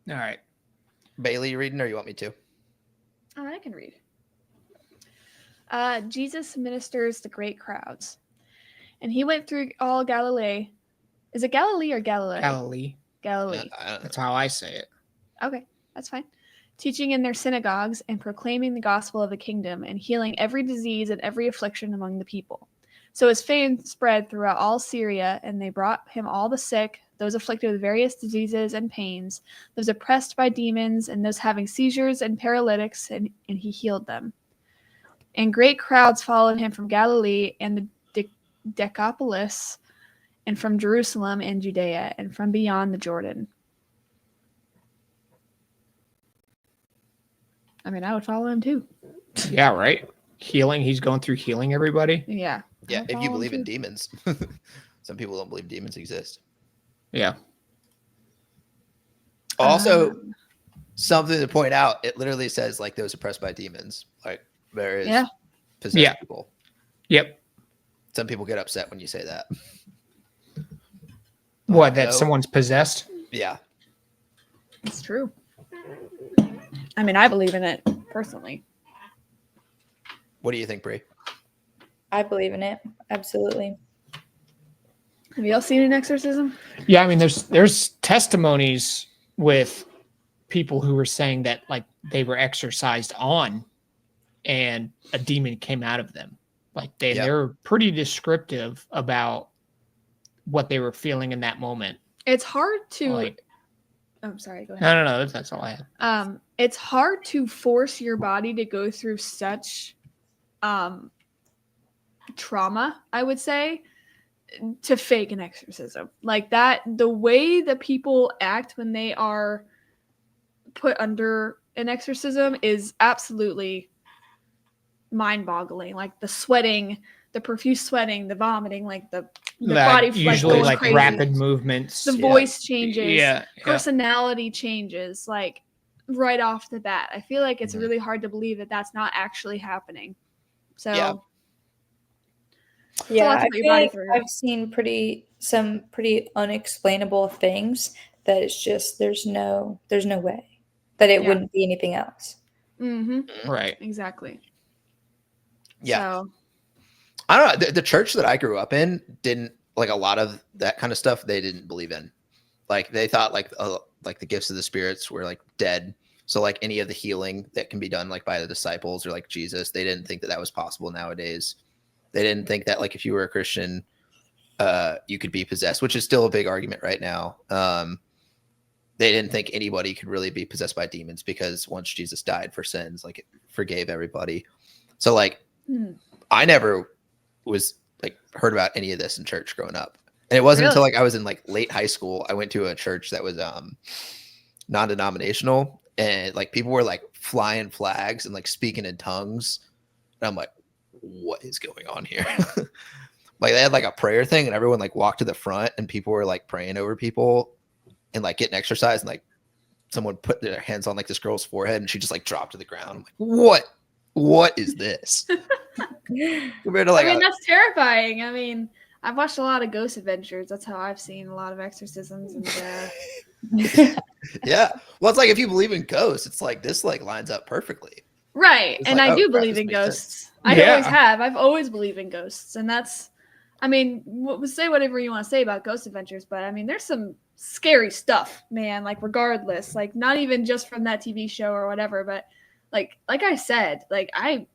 All right. Bailey, you reading or you want me to? Oh, I can read. Jesus ministers to great crowds. And he went through all Galilee. Is it Galilee or Galilee? Galilee. Galilee. That's how I say it. Okay, that's fine. Teaching in their synagogues and proclaiming the gospel of the kingdom and healing every disease and every affliction among the people. So his fame spread throughout all Syria, and they brought him all the sick, those afflicted with various diseases and pains, those oppressed by demons, and those having seizures and paralytics, and he healed them. And great crowds followed him from Galilee and the Decapolis, and from Jerusalem and Judea, and from beyond the Jordan. I mean, I would follow him too. Yeah, right? Healing. He's going through healing everybody. Yeah. Yeah, if you believe in demons. Some people don't believe demons exist. Yeah. Also, something to point out, it literally says like those oppressed by demons. Like there is possessed people. Yep. Some people get upset when you say that. What, that someone's possessed? Yeah. It's true. I mean, I believe in it personally. What do you think, Bree? I believe in it. Absolutely. Have y'all seen an exorcism? Yeah, I mean, there's testimonies with people who were saying that like they were exorcised on and a demon came out of them. Like they're pretty descriptive about what they were feeling in that moment. It's hard to like, I'm sorry, go ahead. No, that's all I had. It's hard to force your body to go through such trauma, I would say, to fake an exorcism. Like that, the way that people act when they are put under an exorcism is absolutely mind-boggling. Like the sweating, the profuse sweating, the vomiting, like the body usually like crazy. rapid movements. The voice changes, yeah, personality changes, like right off the bat. I feel like it's really hard to believe that that's not actually happening. So yeah, I feel like I've seen some pretty unexplainable things that it's just there's no way that it wouldn't be anything else. Right. Exactly. Yeah. So, I don't know. The church that I grew up in didn't like a lot of that kind of stuff. They didn't believe in. Like they thought like the gifts of the spirits were like dead. So like any of the healing that can be done like by the disciples or like Jesus, they didn't think that was possible nowadays. They didn't think that like if you were a Christian, you could be possessed, which is still a big argument right now. They didn't think anybody could really be possessed by demons because once Jesus died for sins, like it forgave everybody. So like I never was like heard about any of this in church growing up. And it wasn't until like I was in like late high school, I went to a church that was non-denominational, and like people were like flying flags and like speaking in tongues. And I'm like, what is going on here? Like they had like a prayer thing and everyone like walked to the front and people were like praying over people and like getting exercise, and like someone put their hands on like this girl's forehead and she just like dropped to the ground. I'm like, what is this? Compared to like, I mean, that's terrifying. I mean, I've watched a lot of Ghost Adventures. That's how I've seen a lot of exorcisms. And yeah, well, it's like if you believe in ghosts, it's like this like lines up perfectly. Right, it's and like, I do believe in ghosts. I always have. I've always believed in ghosts, and that's. I mean, say whatever you want to say about Ghost Adventures, but I mean, there's some scary stuff, man. Like regardless, like not even just from that TV show or whatever, but like I said, like I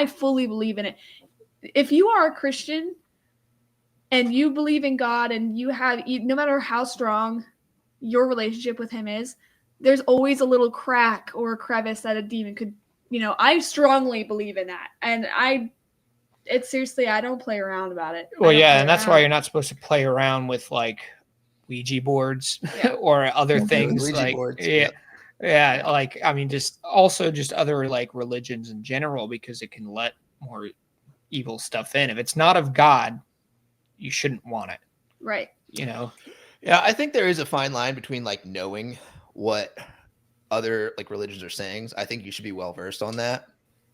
fully believe in it. If you are a Christian and you believe in God and you have, no matter how strong your relationship with him is, there's always a little crack or a crevice that a demon could, I strongly believe in that. And it's seriously, I don't play around about it. Well, yeah. And that's why you're not supposed to play around with like Ouija boards or other things like, boards, yeah. Like, I mean, just other like religions in general, because it can let more evil stuff in. If it's not of God, you shouldn't want it. Right. Yeah, I think there is a fine line between like knowing what other like religions are saying. I think you should be well versed on that,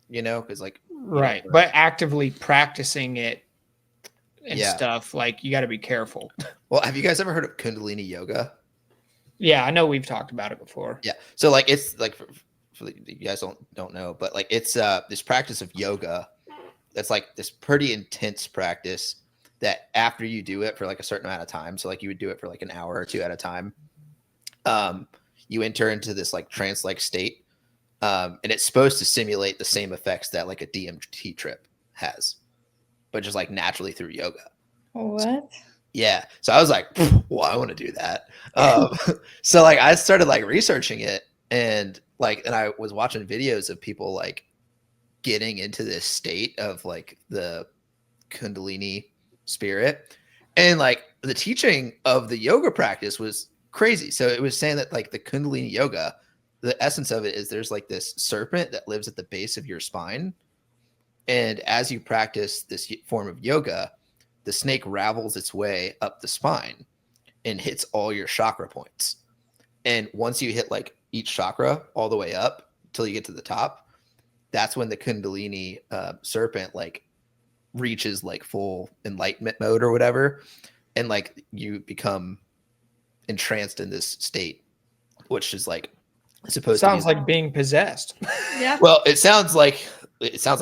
because like right, but actively practicing it and stuff, like you got to be careful. Well, have you guys ever heard of Kundalini yoga? Yeah, I know we've talked about it before. Yeah, so like it's like for you guys don't know, but like it's this practice of yoga that's like this pretty intense practice that after you do it for like a certain amount of time, so like you would do it for like an hour or two at a time, you enter into this like trance-like state, and it's supposed to simulate the same effects that like a DMT trip has, but just like naturally through yoga. What? Yeah, so I was like, well, I want to do that. So like I started like researching it, and I was watching videos of people like getting into this state of like the Kundalini spirit, and like the teaching of the yoga practice was crazy. So it was saying that like the Kundalini yoga, the essence of it is there's like this serpent that lives at the base of your spine, and as you practice this form of yoga, the snake ravels its way up the spine, and hits all your chakra points. And once you hit like each chakra all the way up till you get to the top, that's when the Kundalini serpent like reaches like full enlightenment mode or whatever, and like you become entranced in this state, which is like supposed Sounds to be like being possessed. Yeah. well, it sounds like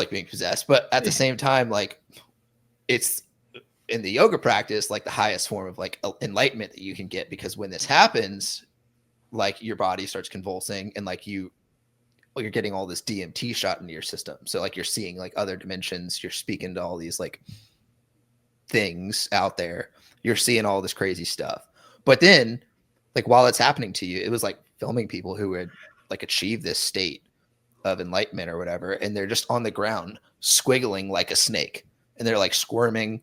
being possessed, but at the same time, like it's in the yoga practice, like the highest form of like enlightenment that you can get, because when this happens, like your body starts convulsing and like you're getting all this DMT shot into your system. So like you're seeing like other dimensions, you're speaking to all these like things out there, you're seeing all this crazy stuff. But then like while it's happening to you, it was like filming people who had like achieved this state of enlightenment or whatever, and they're just on the ground squiggling like a snake, and they're like squirming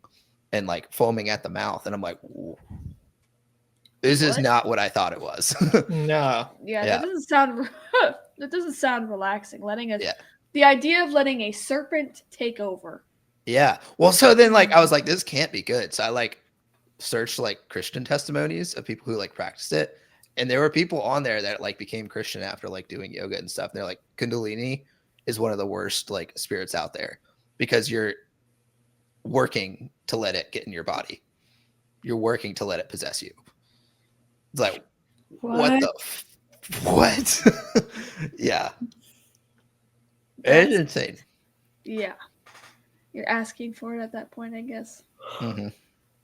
and like foaming at the mouth, and I'm like, this is not what I thought it was. No. Yeah, that doesn't sound that doesn't sound relaxing. Yeah. The idea of letting a serpent take over. Yeah. Well, so then like I was like, this can't be good. So I like searched like Christian testimonies of people who like practiced it. And there were people on there that like became Christian after like doing yoga and stuff. And they're like, Kundalini is one of the worst like spirits out there, because you're working to let it get in your body. You're working to let it possess you. It's like, what the what? Yeah. It's insane. Yeah. You're asking for it at that point, I guess. Mm-hmm.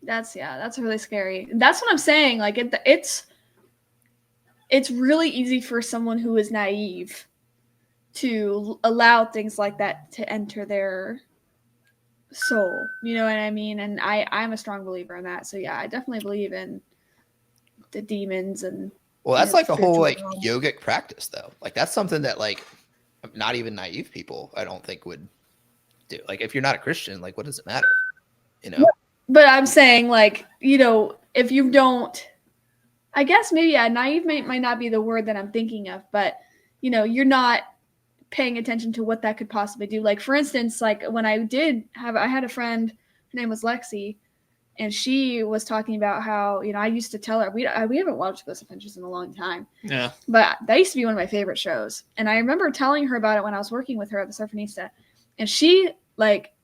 That's really scary. That's what I'm saying. Like it's really easy for someone who is naive to allow things like that to enter their soul. You know what I mean? And I'm a strong believer in that. So yeah, I definitely believe in the demons and well, that's like the whole like world. yogic practice though. Like that's something that like not even naive people I don't think would do. Like if you're not a Christian, like what does it matter? You know? But I'm saying like, you know, if you don't, I guess maybe naive might not be the word that I'm thinking of, but you know, you're not paying attention to what that could possibly do. Like for instance, like when I had a friend, her name was Lexi, and she was talking about how, you know, I used to tell her we haven't watched Ghost Adventures in a long time. Yeah. But that used to be one of my favorite shows. And I remember telling her about it when I was working with her at the Surfanista. And she like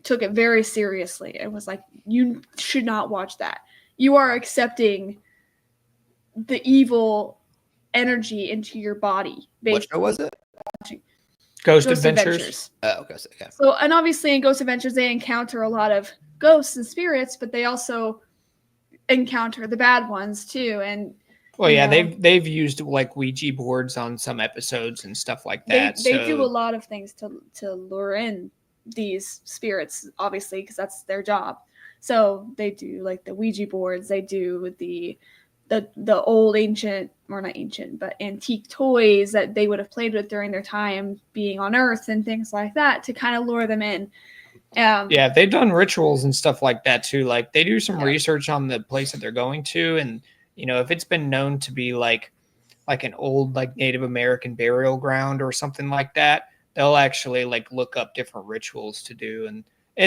took it very seriously. It was like, you should not watch that. You are accepting the evil energy into your body. What show was it? Ghost Adventures. Oh, Ghost. Okay. So, and obviously in Ghost Adventures, they encounter a lot of ghosts and spirits, but they also encounter the bad ones too. And well, yeah, they've used like Ouija boards on some episodes and stuff like that. They do a lot of things to lure in these spirits, obviously, because that's their job. So they do like the Ouija boards. They do the old ancient, or not ancient, but antique toys that they would have played with during their time being on Earth and things like that to kind of lure them in. Yeah, they've done rituals and stuff like that too. Like they do some research on the place that they're going to, and you know, if it's been known to be like an old like Native American burial ground or something like that, they'll actually like look up different rituals to do, and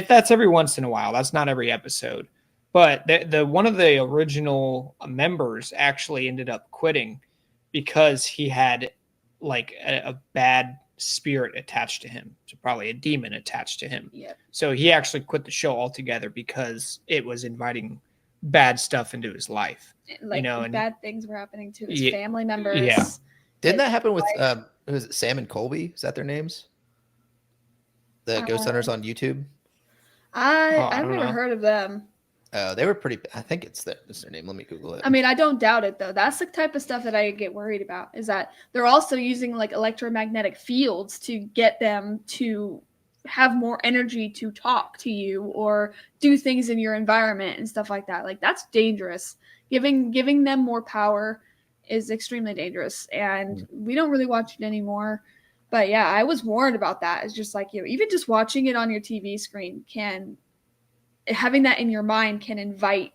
that's every once in a while. That's not every episode. But the one of the original members actually ended up quitting because he had like a bad spirit attached to him. So probably a demon attached to him. Yep. So he actually quit the show altogether because it was inviting bad stuff into his life. Like, you know, and bad things were happening to his family members. Yeah. Didn't that happen with was it Sam and Colby? Is that their names? The ghost hunters on YouTube? I've never heard of them. They were pretty. I think it's their name. Let me Google it. I mean, I don't doubt it though. That's the type of stuff that I get worried about. Is that they're also using like electromagnetic fields to get them to have more energy to talk to you or do things in your environment and stuff like that. Like that's dangerous. Giving them more power is extremely dangerous, and we don't really watch it anymore. But yeah, I was warned about that. It's just like, you know, even just watching it on your TV screen having that in your mind can invite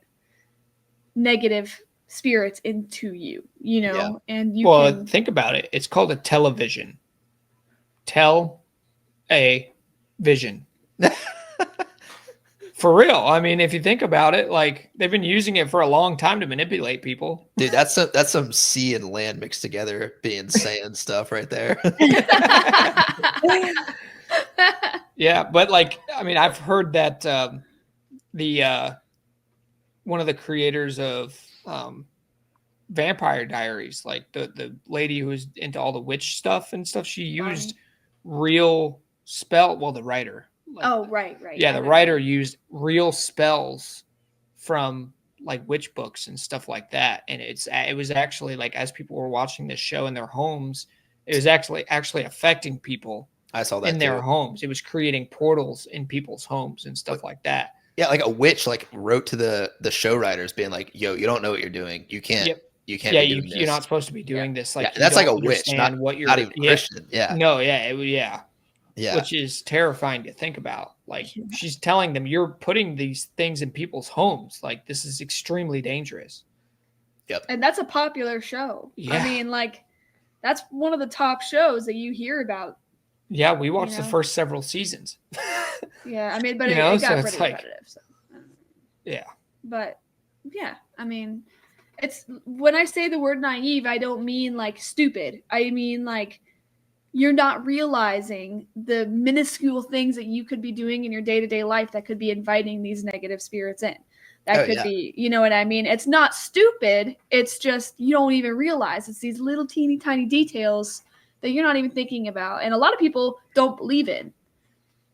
negative spirits into you, you know, and you can think about it. It's called a television. Vision. For real. I mean, if you think about it, like they've been using it for a long time to manipulate people. Dude, that's some sea and land mixed together, being sand stuff right there. Yeah, but like, I mean, I've heard that the one of the creators of Vampire Diaries, like the lady who was into all the witch stuff and stuff, she used real well, the writer. Like, right. Yeah, the writer used real spells from like witch books and stuff like that, and it was actually like as people were watching this show in their homes, it was actually affecting people. I saw that in their homes. It was creating portals in people's homes and stuff like that. Yeah, like a witch like wrote to the show writers being like, "Yo, you don't know what you're doing. You can't. Yep. You can't. Yeah, be doing this. you're not supposed to be doing this. Like that's like a witch, not even Christian. Yeah. No. Yeah. Yeah. Which is terrifying to think about. Like she's telling them, you're putting these things in people's homes. Like this is extremely dangerous. Yep. And that's a popular show. Yeah. I mean, like that's one of the top shows that you hear about. Yeah, we watched the first several seasons. Yeah, I mean, but it got so pretty repetitive. So. Yeah. But yeah, I mean, it's when I say the word naive, I don't mean like stupid. I mean like you're not realizing the minuscule things that you could be doing in your day-to-day life that could be inviting these negative spirits in. That could be, you know what I mean? It's not stupid. It's just you don't even realize it's these little teeny tiny details that you're not even thinking about. And a lot of people don't believe in.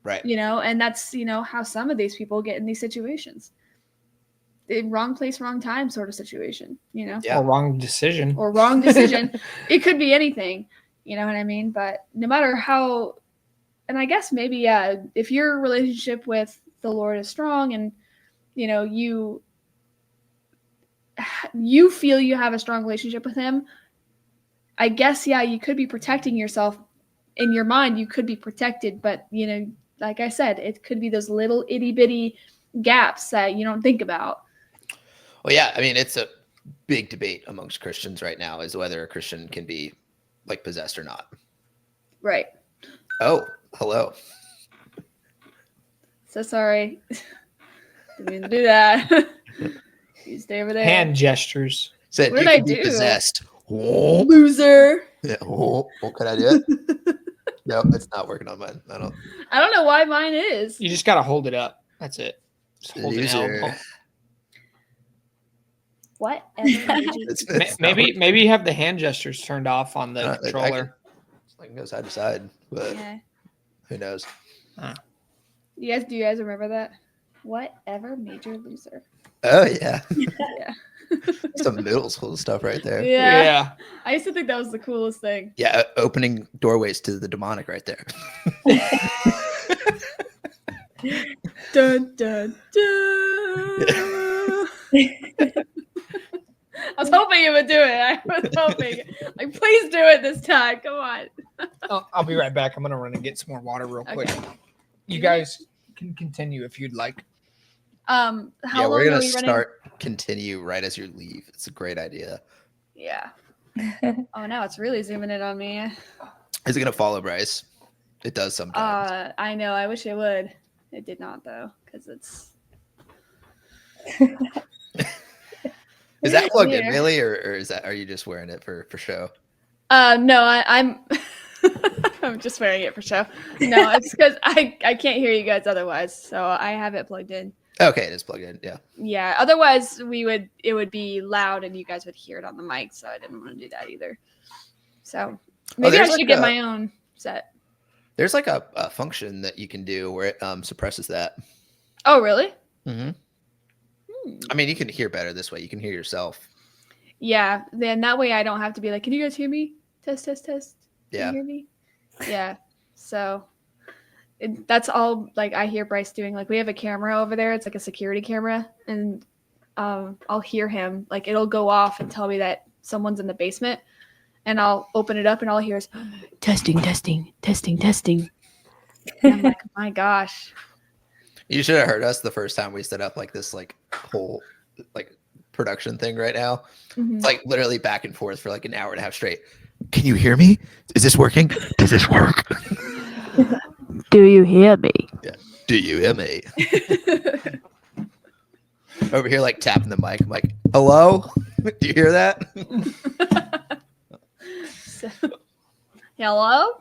Right. You know, and that's, how some of these people get in these situations. The wrong place, wrong time sort of situation, Yeah. Or wrong decision. It could be anything, you know what I mean? But no matter how, and I guess maybe, yeah, if your relationship with the Lord is strong and, you feel you have a strong relationship with him, I guess, yeah, you could be protecting yourself in your mind. You could be protected, but, like I said, it could be those little itty bitty gaps that you don't think about. Well, yeah, I mean, it's a big debate amongst Christians right now is whether a Christian can be like possessed or not. Right. Oh, hello. So sorry. Didn't mean to do that. You stay over there. Hand gestures. Said what you did can be possessed. Oh. Loser. Yeah. Oh, can I do it? No, it's not working on mine. I don't know why mine is. You just gotta hold it up. That's it. Just hold it out. Whatever. Maybe you have the hand gestures turned off on the controller. I can go side to side, but who knows? Do you guys remember that? Whatever, major loser. Oh yeah. Yeah. Some middle school stuff right there. Yeah. I used to think that was the coolest thing. Yeah, opening doorways to the demonic right there. Dun dun dun. I was hoping you would do it. I was hoping. Like, please do it this time. Come on. I'll be right back. I'm gonna run and get some more water real quick. You guys can continue if you'd like. How long we're gonna running? Continue right as you leave. It's a great idea. Yeah. Oh, now it's really zooming in on me. Is it gonna follow Bryce? It does sometimes. I know. I wish it would. It did not though, because it's. Is that plugged in really, or are you just wearing it for show? No, I'm. I'm just wearing it for show. No, it's because I can't hear you guys otherwise, so I have it plugged in. Okay, it is plugged in. Yeah. Yeah. Otherwise, it would be loud and you guys would hear it on the mic, so I didn't want to do that either. So maybe I should get my own set. There's like a function that you can do where it suppresses that. Oh, really? Mm-hmm. I mean, you can hear better this way. You can hear yourself. Yeah. Then that way I don't have to be like, can you guys hear me? Test, test, test. Yeah. Can you hear me? Yeah. So that's all like I hear Bryce doing. Like we have a camera over there. It's like a security camera. And I'll hear him. Like it'll go off and tell me that someone's in the basement. And I'll open it up and all I hear is testing, testing, testing, testing. And I'm like, my gosh. You should have heard us the first time we set up like this like whole like production thing right now. Mm-hmm. It's like literally back and forth for like an hour and a half straight. Can you hear me? Is this working? Does this work? Do you hear me? Yeah. Do you hear me? Over here, like tapping the mic. I'm like, hello? Do you hear that? So, hello?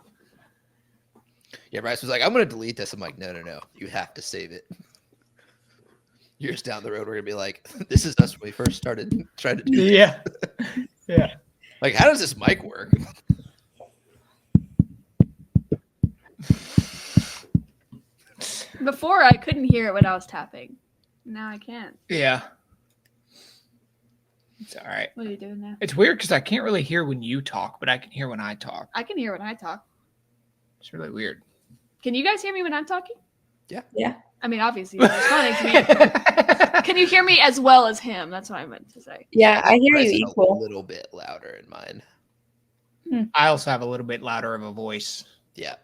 Yeah, Bryce was like, I'm going to delete this. I'm like, no. You have to save it. Years down the road, we're going to be like, this is us when we first started trying to do this. Yeah. Yeah. Like, how does this mic work? Before, I couldn't hear it when I was tapping. Now I can. Yeah. It's all right. What are you doing now? It's weird because I can't really hear when you talk, but I can hear when I talk. I can hear when I talk. It's really weird. Can you guys hear me when I'm talking? Yeah. I mean, obviously, you're responding to me. Can you hear me as well as him? That's what I meant to say. Yeah, I hear Bryce you is equal. a little bit louder in mine. I also have a little bit louder of a voice. Yeah.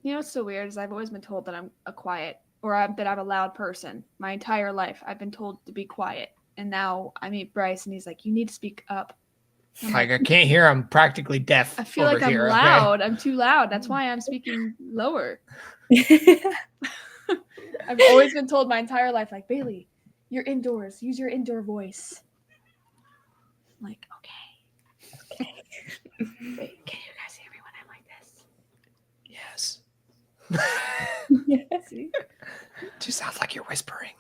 You know what's so weird is I've always been told that I'm a quiet that I'm a loud person. My entire life, I've been told to be quiet. And now I meet Bryce and he's like, you need to speak up. I'm Like, I can't hear. I'm practically deaf. I feel like over I'm here, okay? loud. I'm too loud. That's why I'm speaking lower. I've always been told my entire life, like, Bailey, you're indoors. Use your indoor voice. I'm like, okay. Wait, can you guys hear me when I'm like this? Yes. See? Just sounds like you're whispering.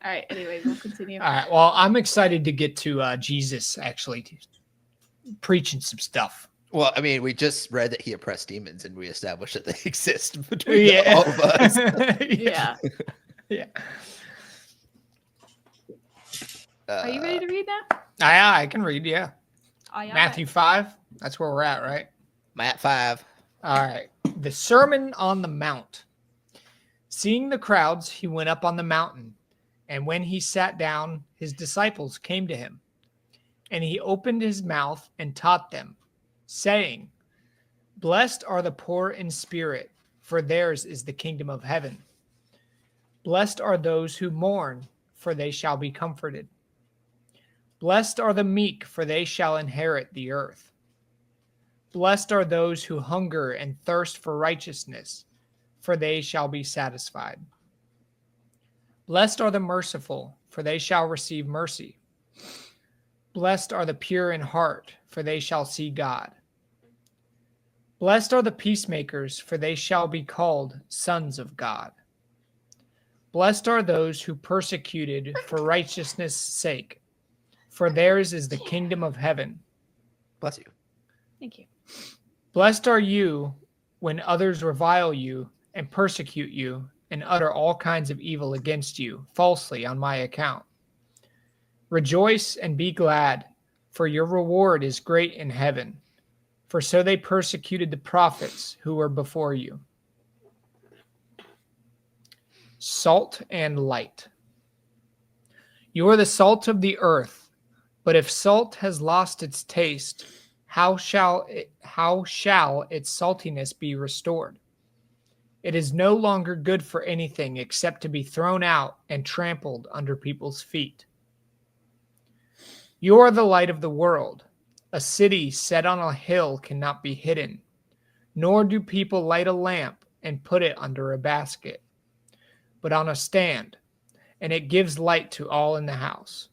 All right. Anyway, we'll continue. All right. Well, I'm excited to get to Jesus actually preaching some stuff. Well, I mean, we just read that he oppressed demons, and we established that they exist between all of us. Yeah. Yeah. Are you ready to read now? I can read. Yeah. Aye, aye. Matthew 5. That's where we're at, right? Matt 5. All right. The Sermon on the Mount. Seeing the crowds, he went up on the mountain, and when he sat down, his disciples came to him, and he opened his mouth and taught them, saying, Blessed are the poor in spirit, for theirs is the kingdom of heaven. Blessed are those who mourn, for they shall be comforted. Blessed are the meek, for they shall inherit the earth. Blessed are those who hunger and thirst for righteousness, for they shall be satisfied. Blessed are the merciful, for they shall receive mercy. Blessed are the pure in heart, for they shall see God. Blessed are the peacemakers, for they shall be called sons of God. Blessed are those who persecuted for righteousness' sake, for theirs is the kingdom of heaven. Bless you. Thank you. Blessed are you when others revile you and persecute you and utter all kinds of evil against you falsely on my account. Rejoice and be glad, for your reward is great in heaven. For so they persecuted the prophets who were before you. Salt and light. You are the salt of the earth, but if salt has lost its taste, how shall its saltiness be restored? It is no longer good for anything except to be thrown out and trampled under people's feet. You are the light of the world. A city set on a hill cannot be hidden, nor do people light a lamp and put it under a basket, but on a stand, and it gives light to all in the house.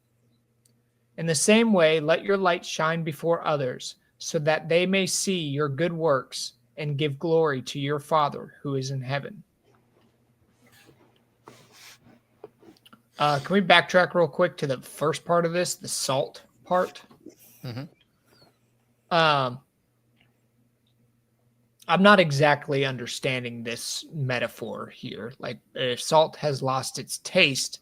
In the same way, let your light shine before others, so that they may see your good works and give glory to your Father who is in heaven. Can we backtrack real quick to the first part of this, the salt part? Mm-hmm. I'm not exactly understanding this metaphor here. Like, if salt has lost its taste,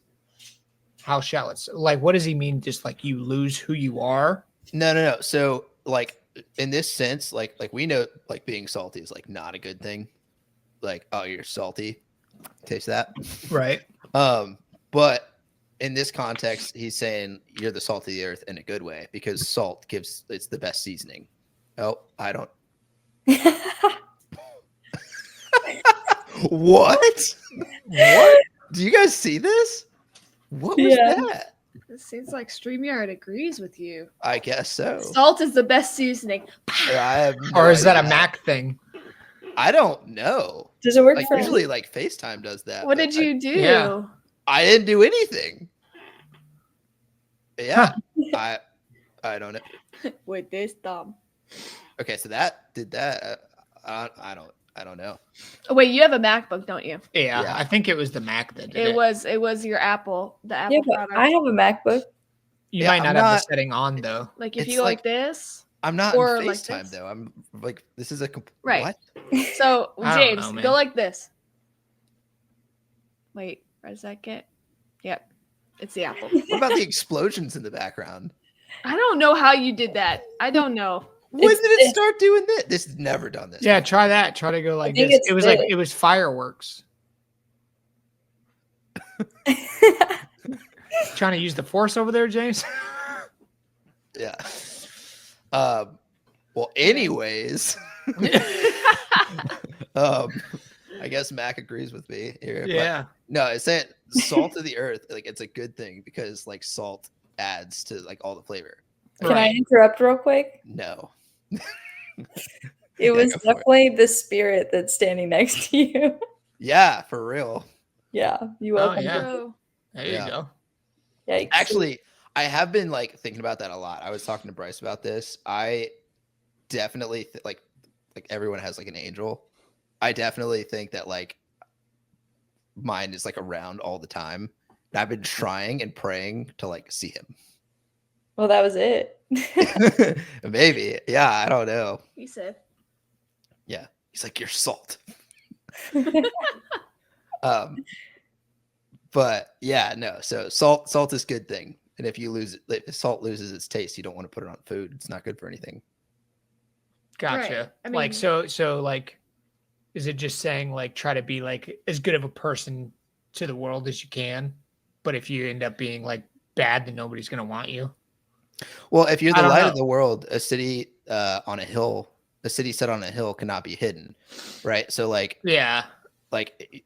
how shall it? Like, what does he mean? Just like you lose who you are? No. So, like, in this sense, like we know, like, being salty is like not a good thing. Like, oh, you're salty, taste that, Right? But in this context, he's saying you're the salt of the earth in a good way, because salt it's the best seasoning. Oh, I don't. What? What? Do you guys see this? What was that? It seems like StreamYard agrees with you. I guess so. Salt is the best seasoning. I have no Or is that a idea. Mac thing? I don't know. Does it work Like for usually, like FaceTime does that. What but did you do? Yeah. I didn't do anything. Yeah, Huh. I don't know. With this thumb. Okay, so that did that. I don't know. Oh, wait, you have a MacBook, don't you? Yeah, Yeah. I think it was the Mac that did It was your Apple, the Apple Yeah, but product. I have a MacBook. You Yeah, might I'm not have the not- setting on though. Like if It's you go like like- this, I'm not Or in like FaceTime this? though. I'm like this is a Right. what? so I don't James, know, man. go like this. Wait, where does that get? Yep, it's the Apple. What about the explosions in the background? I don't know how you did that. I don't know. When It's did it this. start doing this? This has never done this. Yeah, try that. Try to go like think this. it's It was this. like it was fireworks. Trying to use the force over there, James. Yeah. Well, anyways, I guess Mac agrees with me here. but Yeah. no, it's saying salt of the earth. Like it's a good thing because like salt adds to like all the flavor. Can I Right. interrupt real quick? No. It was go for it. definitely the spirit that's standing next to you. Yeah, for real. Yeah, you Oh, welcome. yeah. Bro. There Yeah. you go. Yikes. Actually, I have been like thinking about that a lot. I was talking to Bryce about this. I definitely like everyone has like an angel. I definitely think that like mine is like around all the time. And I've been trying and praying to like see Well, that was it. him. Maybe. Yeah, I don't know. He said. Yeah. He's like, you're salt. But yeah, no. So salt is a good thing. And if you lose it, if salt loses its taste, you don't want to put it on food. It's not good for anything. Gotcha. Right. I Like mean- so like is it just saying like try to be like as good of a person to the world as you can, but if you end up being like bad, then nobody's gonna want you? Well, if you're I the don't light know. of the world, a city on a hill, a city set on a hill cannot be hidden, right? So like Yeah.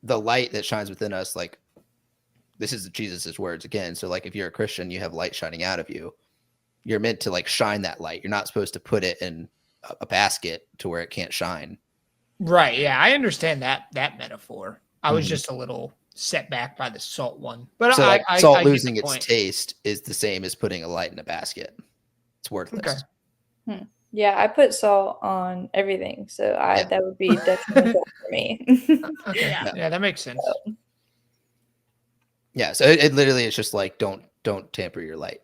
the light that shines within us, like this is Jesus's words again. So like if you're a Christian, you have light shining out of you. You're meant to like shine that light. You're not supposed to put it in a basket to where it can't shine. Right. Yeah, I understand that metaphor. I was Mhm. just a little set back by the salt one. But So like I salt get the losing its point. taste is the same as putting a light in a basket. It's worthless. Okay. Yeah, I put salt on everything, so Yeah. that would be detrimental for me. Okay. Yeah. Yeah, that makes sense. Yeah. So it literally is just like don't tamper your light.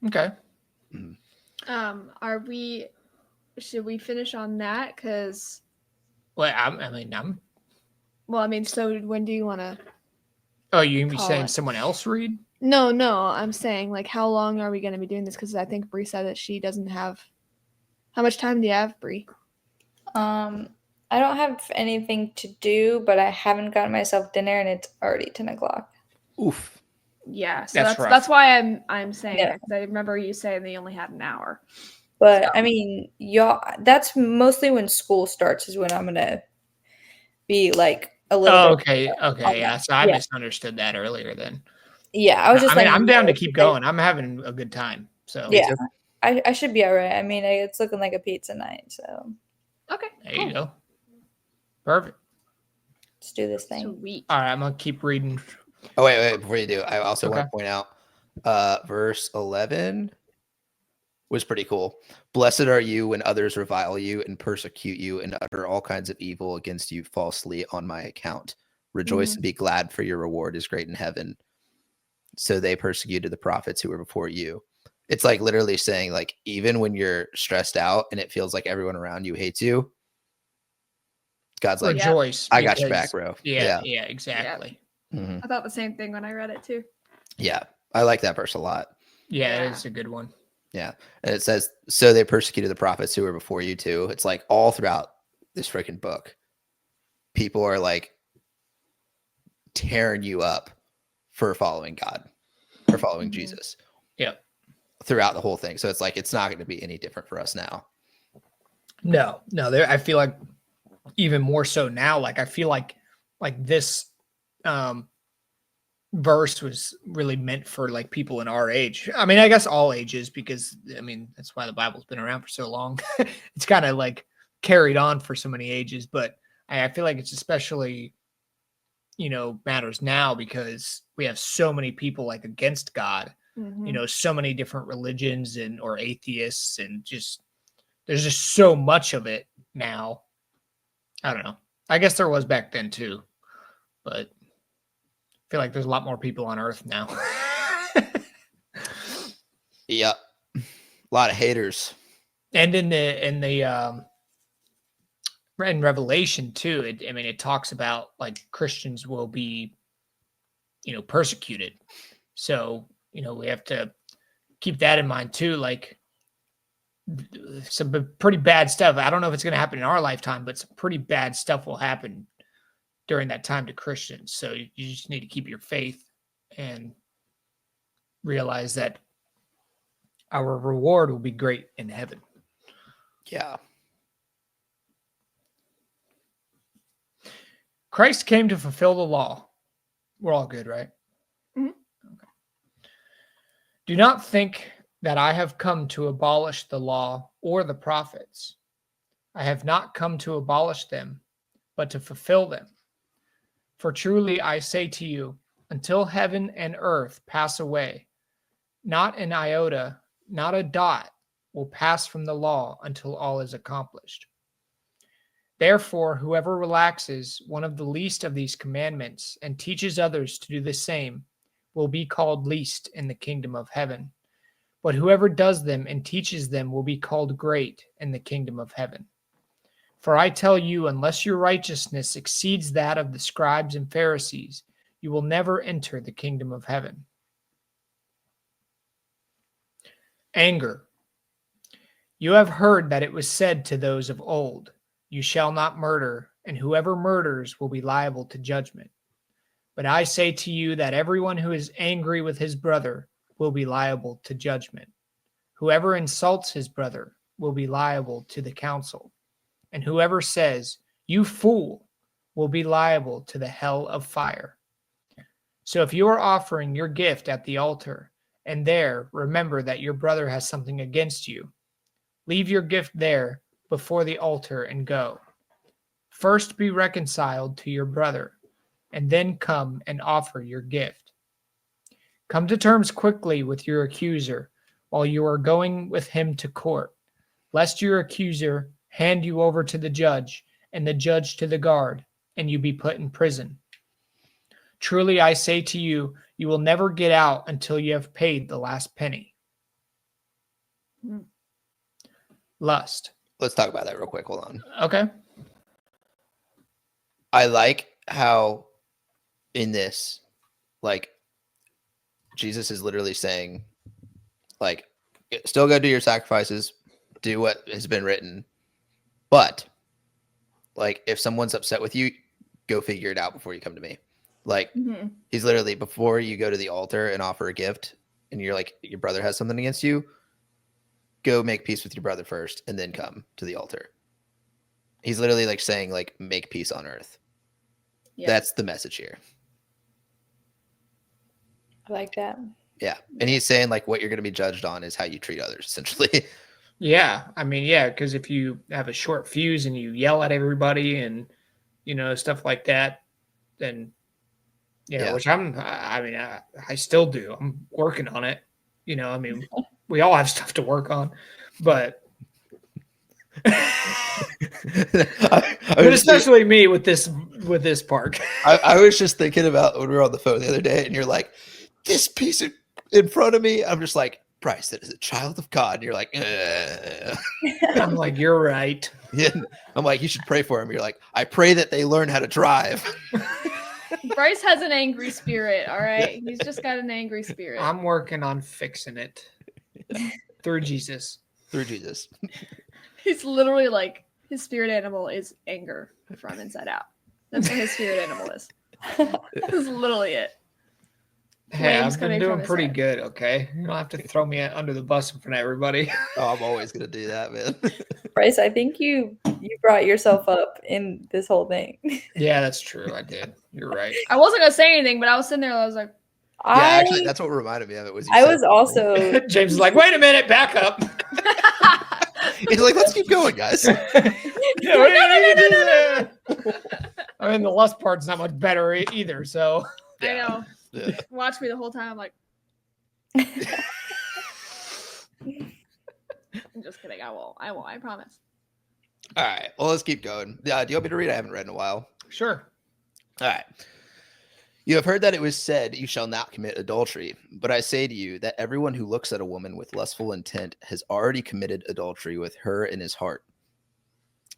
Okay. Should we finish on that? Because, Well, well, I mean, so when do you want to? oh, you be Call saying it. someone else read? No, I'm saying like how long are we going to be doing this? Because I think Bree said that she doesn't have. How much time do you have, Bree? I don't have anything to do, but I haven't gotten myself dinner, and it's already 10 o'clock. Oof. Yeah, so That's rough. that's why I'm saying Yeah. that, 'cause I remember you saying they only had an hour. But I mean, y'all, that's mostly when school starts, is when I'm gonna be like a little Oh, bit. okay. Okay. Yeah. that. So I Yeah. misunderstood that earlier then. Yeah, I was just I mean, letting I'm you down to know, keep because going. I'm having a good time. So Yeah, I should be all right. I mean, it's looking like a pizza night, so Okay, there you go. Perfect. let's do this thing. Sweet. All right, I'm gonna keep reading. Oh wait, before you do, I also want Okay. to point out verse 11 was pretty cool. Blessed are you when others revile you and persecute you and utter all kinds of evil against you falsely on my account. Rejoice and be glad, for your reward is great in heaven. So they persecuted the prophets who were before you. It's like literally saying, like, even when you're stressed out and it feels like everyone around you hates you, God's like, Rejoice. I got your because- back, bro. Yeah. Yeah. Exactly. Mhm. I thought the same thing when I read it too. Yeah. I like that verse a lot. Yeah, Yeah. it's a good one. Yeah. And it says, so they persecuted the prophets who were before you too. It's like all throughout this freaking book, people are like tearing you up for following God or following Mhm. Jesus Yep. throughout the whole thing. So it's like, it's not going to be any different for us now. No. There. I feel like even more so now. Like I feel like this verse was really meant for like people in our age. I mean, I guess all ages, because I mean that's why the Bible's been around for so long. It's kind of like carried on for so many ages. But I feel like it's especially, matters now because we have so many people like against God, so many different religions or atheists, and there's just so much of it now. I don't know. I guess there was back then too, but I feel like there's a lot more people on Earth now. Yeah, a lot of haters. And in Revelation too, it talks about like Christians will be, persecuted. So, we have to keep that in mind too. Like some pretty bad stuff. I don't know if it's going to happen in our lifetime, but some pretty bad stuff will happen during that time to Christians. So you just need to keep your faith and realize that our reward will be great in heaven. Yeah. Christ came to fulfill the law. We're all good, right? Mm-hmm. Okay. Do not think that I have come to abolish the law or the prophets. I have not come to abolish them, but to fulfill them. For truly I say to you, until heaven and earth pass away, not an iota, not a dot will pass from the law until all is accomplished. Therefore, whoever relaxes one of the least of these commandments and teaches others to do the same will be called least in the kingdom of heaven. But whoever does them and teaches them will be called great in the kingdom of heaven. For I tell you, unless your righteousness exceeds that of the scribes and Pharisees, you will never enter the kingdom of heaven. Anger. You have heard that it was said to those of old, you shall not murder, and whoever murders will be liable to judgment. But I say to you that everyone who is angry with his brother will be liable to judgment. Whoever insults his brother will be liable to the council. And whoever says, you fool, will be liable to the hell of fire. So if you are offering your gift at the altar, and there remember that your brother has something against you, leave your gift there before the altar and go. First be reconciled to your brother, and then come and offer your gift. Come to terms quickly with your accuser while you are going with him to court, lest your accuser hand you over to the judge, and the judge to the guard, and you be put in prison. Truly I say to you, you will never get out until you have paid the last penny. Lust. Let's talk about that real quick. Hold on. Okay. I like how in this, like, Jesus is literally saying, like, still go do your sacrifices, do what has been written. But, like, if someone's upset with you, go figure it out before you come to me. Like, he's literally, before you go to the altar and offer a gift, and you're like, your brother has something against you, go make peace with your brother first, and then come to the altar. He's literally, like, saying, like, make peace on earth. Yeah. That's the message here. I like that. Yeah. And he's saying, like, what you're going to be judged on is how you treat others, essentially. Yeah. I mean, yeah, because if you have a short fuse and you yell at everybody and, stuff like that, then, which I still do. I'm working on it. We all have stuff to work on, but but especially me with this park. I was just thinking about when we were on the phone the other day, and you're like, this piece in front of me. I'm just like, Bryce, that is a child of God. And you're like, I'm like, you're right. Yeah. I'm like, you should pray for him. You're like, I pray that they learn how to drive. Bryce has an angry spirit. All right, he's just got an angry spirit. I'm working on fixing it through Jesus. Through Jesus. He's literally like, his spirit animal is anger from inside out. That's what his spirit animal is. That's literally it. Hey, I've been doing pretty good, okay? You don't have to throw me under the bus in front of everybody. Oh, I'm always going to do that, man. Bryce, I think you brought yourself up in this whole thing. Yeah, that's true. I did. You're right. I wasn't going to say anything, but I was sitting there and I was like... Yeah, actually, that's what reminded me of it. Was also... James is like, wait a minute, back up. He's like, let's keep going, guys. I mean, the lust part's not much better either. So I know. Yeah. Watch me the whole time. I'm like, I'm just kidding. I won't. I promise. All right. Well, let's keep going. Do you want me to read? I haven't read in a while. sure. All right. You have heard that it was said, "You shall not commit adultery." But I say to you that everyone who looks at a woman with lustful intent has already committed adultery with her in his heart.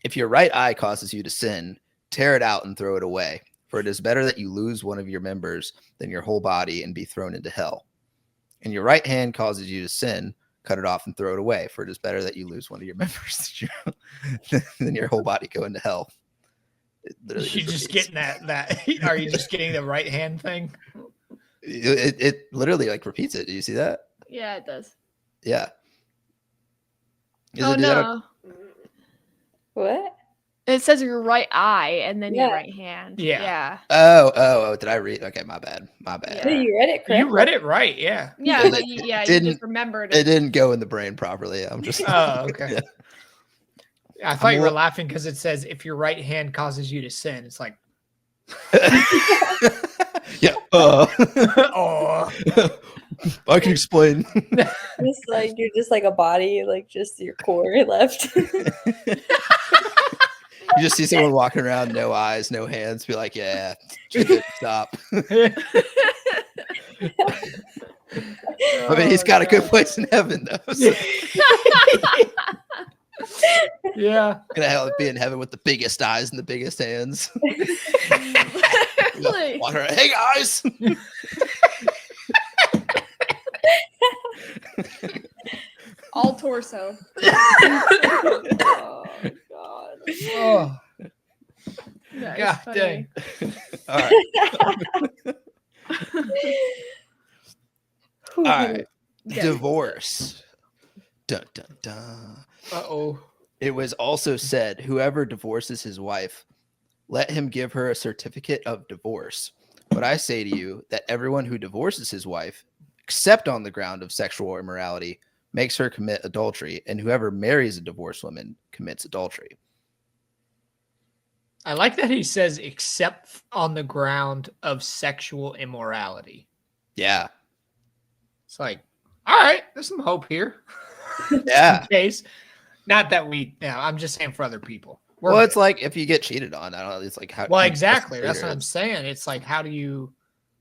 If your right eye causes you to sin, tear it out and throw it away. For it is better that you lose one of your members than your whole body and be thrown into hell. And your right hand causes you to sin, cut it off and throw it away. For it is better that you lose one of your members than your whole body go into hell. You just getting that? Are you just getting the right hand thing? It literally like repeats it. Do you see that? Yeah, it does. Yeah. Oh no! What? It says your right eye and then Yeah. your right hand. Yeah. Yeah. Oh, did I read? Okay, my bad. Yeah. No, you read it correctly. You read it right. Yeah. Yeah, but you Didn't- just remembered It it. didn't go in the brain properly. I'm just. Oh, okay. Yeah. I thought you were more- laughing because it says if your right hand causes you to sin. It's like, Yeah. oh, I can explain. Just like you're just like a body, like just your core left. You just see someone walking around, no eyes, no hands, be like, "Yeah, stop." I mean, he's got a good place in heaven, though. So yeah. gonna be in heaven with the biggest eyes and the biggest hands. Really? Walking around, hey guys. All torso. Oh god. Oh, That is God funny. dang. All right. All right. Yeah. Divorce. Dun dun dun. Uh-oh. It was also said, "Whoever divorces his wife, let him give her a certificate of divorce." But I say to you that everyone who divorces his wife, except on the ground of sexual immorality, makes her commit adultery, and whoever marries a divorced woman commits adultery. I like that he says except on the ground of sexual immorality. Yeah. It's like, all right, there's some hope here. Yeah. In case. Not that I'm just saying for other people. Well, it's like if you get cheated on, I don't know. It's like how. Well, how exactly. That's what later. I'm saying. It's like, how do you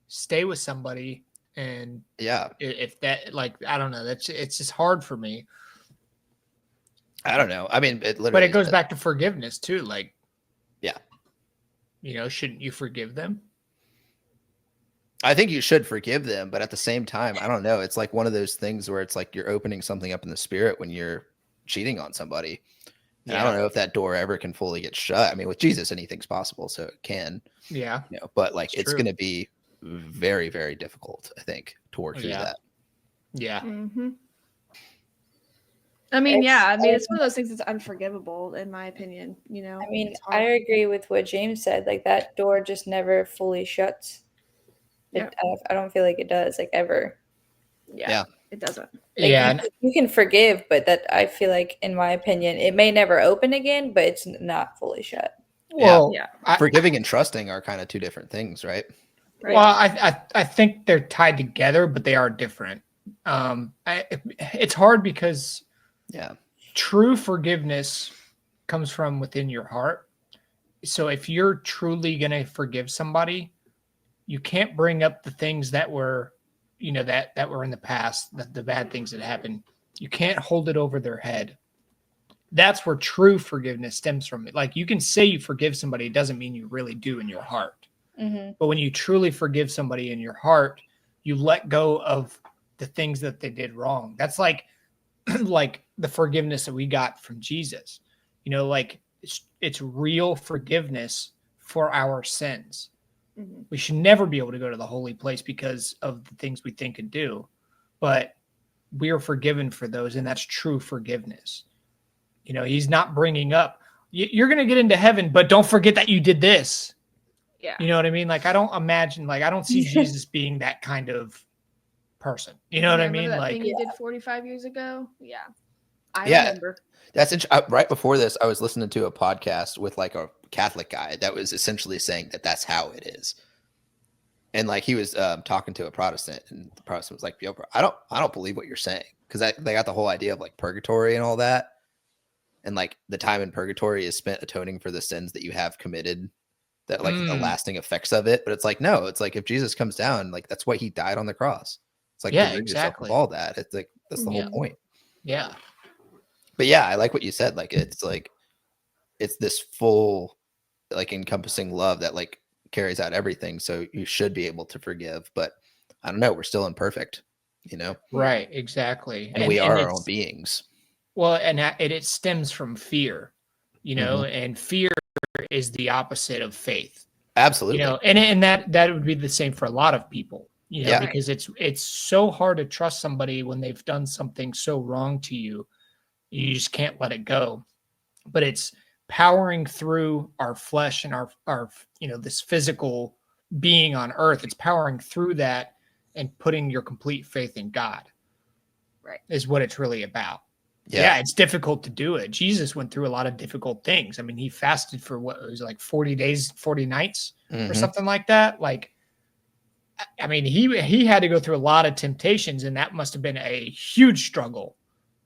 stay with somebody? And Yeah. if that, like, I don't know. It's just hard for me. I don't know. I mean, it literally. But it goes back to forgiveness too. Like, yeah. Shouldn't you forgive them? I think you should forgive them, but at the same time, I don't know. It's like one of those things where it's like you're opening something up in the spirit when you're cheating on somebody. And I don't know if that door ever can fully get shut. I mean, with Jesus, anything's possible, so it can. Yeah. But like it's true. going to be very, very difficult, I think, to work through that. Yeah. Mm-hmm. I mean, it's one of those things that's unforgivable, in my opinion. I mean, It's I hard. agree with what James said. Like that door just never fully shuts. Yeah. I don't feel like it does, like ever. Yeah. It doesn't. Like, Yeah. you can forgive, but that I feel like, in my opinion, it may never open again, but it's not fully shut. Well, Yeah. Forgiving and trusting are kind of two different things, right? Right. Well, I think they're tied together, but they are different. It's hard because true forgiveness comes from within your heart. So if you're truly going to forgive somebody, you can't bring up the things that were, that were in the past, the bad things that happened. You can't hold it over their head. That's where true forgiveness stems from. Like, you can say you forgive somebody, it doesn't mean you really do in your heart. Mm-hmm. But when you truly forgive somebody in your heart, you let go of the things that they did wrong. That's like the forgiveness that we got from Jesus. Like it's real forgiveness for our sins. Mhm. We should never be able to go to the holy place because of the things we think and do, but we are forgiven for those, and that's true forgiveness. He's not bringing up, you're going to get into heaven, but don't forget that you did this. Yeah. You know what I mean? Like, I don't imagine, I don't see Jesus being that kind of person. You know what I mean? That Like, thing you did 45 years ago? Yeah. I Yeah. remember. That's right before this. I was listening to a podcast with like a Catholic guy that was essentially saying that that's how it is. And like he was talking to a Protestant, and the Protestant was like, "Yo, bro, I don't believe what you're saying," because they got the whole idea of like purgatory and all that, and like the time in purgatory is spent atoning for the sins that you have committed, that like the lasting effects of it. But it's like no, it's like if Jesus comes down, like that's why he died on the cross. It's like to rid yourself of all that. It's like that's the whole point. Yeah. But yeah, I like what you said. Like it's this full, like encompassing love that like carries out everything. So you should be able to forgive. But I don't know. We're still imperfect, you know? Right. Exactly. And we are our own beings. Well, and it stems from fear, you know, and fear is the opposite of faith. Absolutely. You know, and that would be the same for a lot of people, you know, because it's so hard to trust somebody when they've done something so wrong to you. You just can't let it go. But it's powering through our flesh and our you know, this physical being on earth. It's powering through that and putting your complete faith in God. Right. Is what it's really about. Yeah, it's difficult to do it. Jesus went through a lot of difficult things. I mean, he fasted for what it was like 40 days, 40 nights or something like that. Like, I mean, he had to go through a lot of temptations, and that must have been a huge struggle,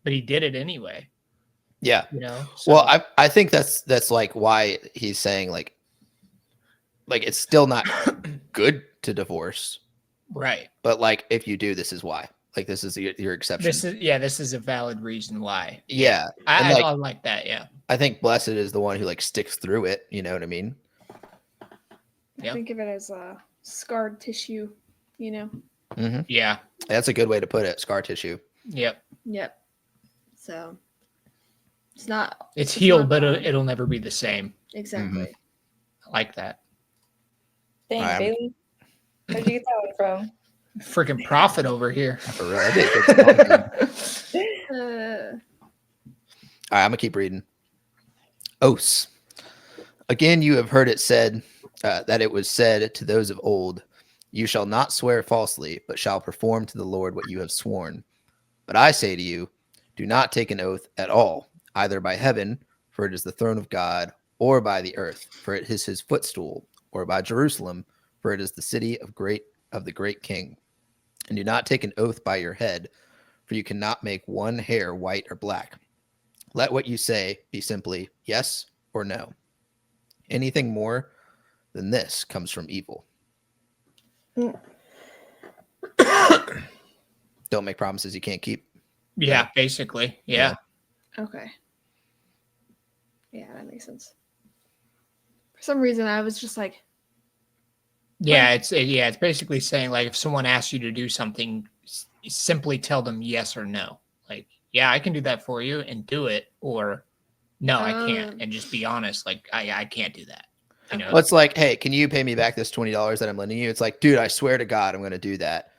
but he did it anyway. Yeah. You know? So, well, I think that's like why he's saying like it's still not good to divorce. Right. But like if you do, this is why. Like this is your exception. This is a valid reason why. Yeah. I like that. Yeah. I think blessed is the one who like sticks through it. You know what I mean? I think of it as scarred tissue, you know? Yeah. That's a good way to put it. Scar tissue. Yep. So it's healed, not but bad. it'll never be the same. Exactly. I like that. Thanks, Bailey. Where'd you get that one from? Freaking prophet over here. For real. All right, I'm gonna keep reading. Os. Again, you have heard it said that it was said to those of old, "You shall not swear falsely, but shall perform to the Lord what you have sworn." But I say to you, do not take an oath at all, either by heaven, for it is the throne of God, or by the earth, for it is his footstool, or by Jerusalem, for it is the city of the great King. And do not take an oath by your head, for you cannot make one hair white or black. Let what you say be simply yes or no. Anything more than this comes from evil. Don't make promises you can't keep. Yeah, basically. Yeah. Okay. Yeah, that makes sense. For some reason, I was just like, Yeah, it's basically saying like if someone asks you to do something, simply tell them yes or no. Like, yeah, I can do that for you and do it, or no, I can't, and just be honest. Like, I can't do that. You know? Well, it's like, hey, can you pay me back this $20 that I'm lending you? It's like, dude, I swear to God, I'm going to do that.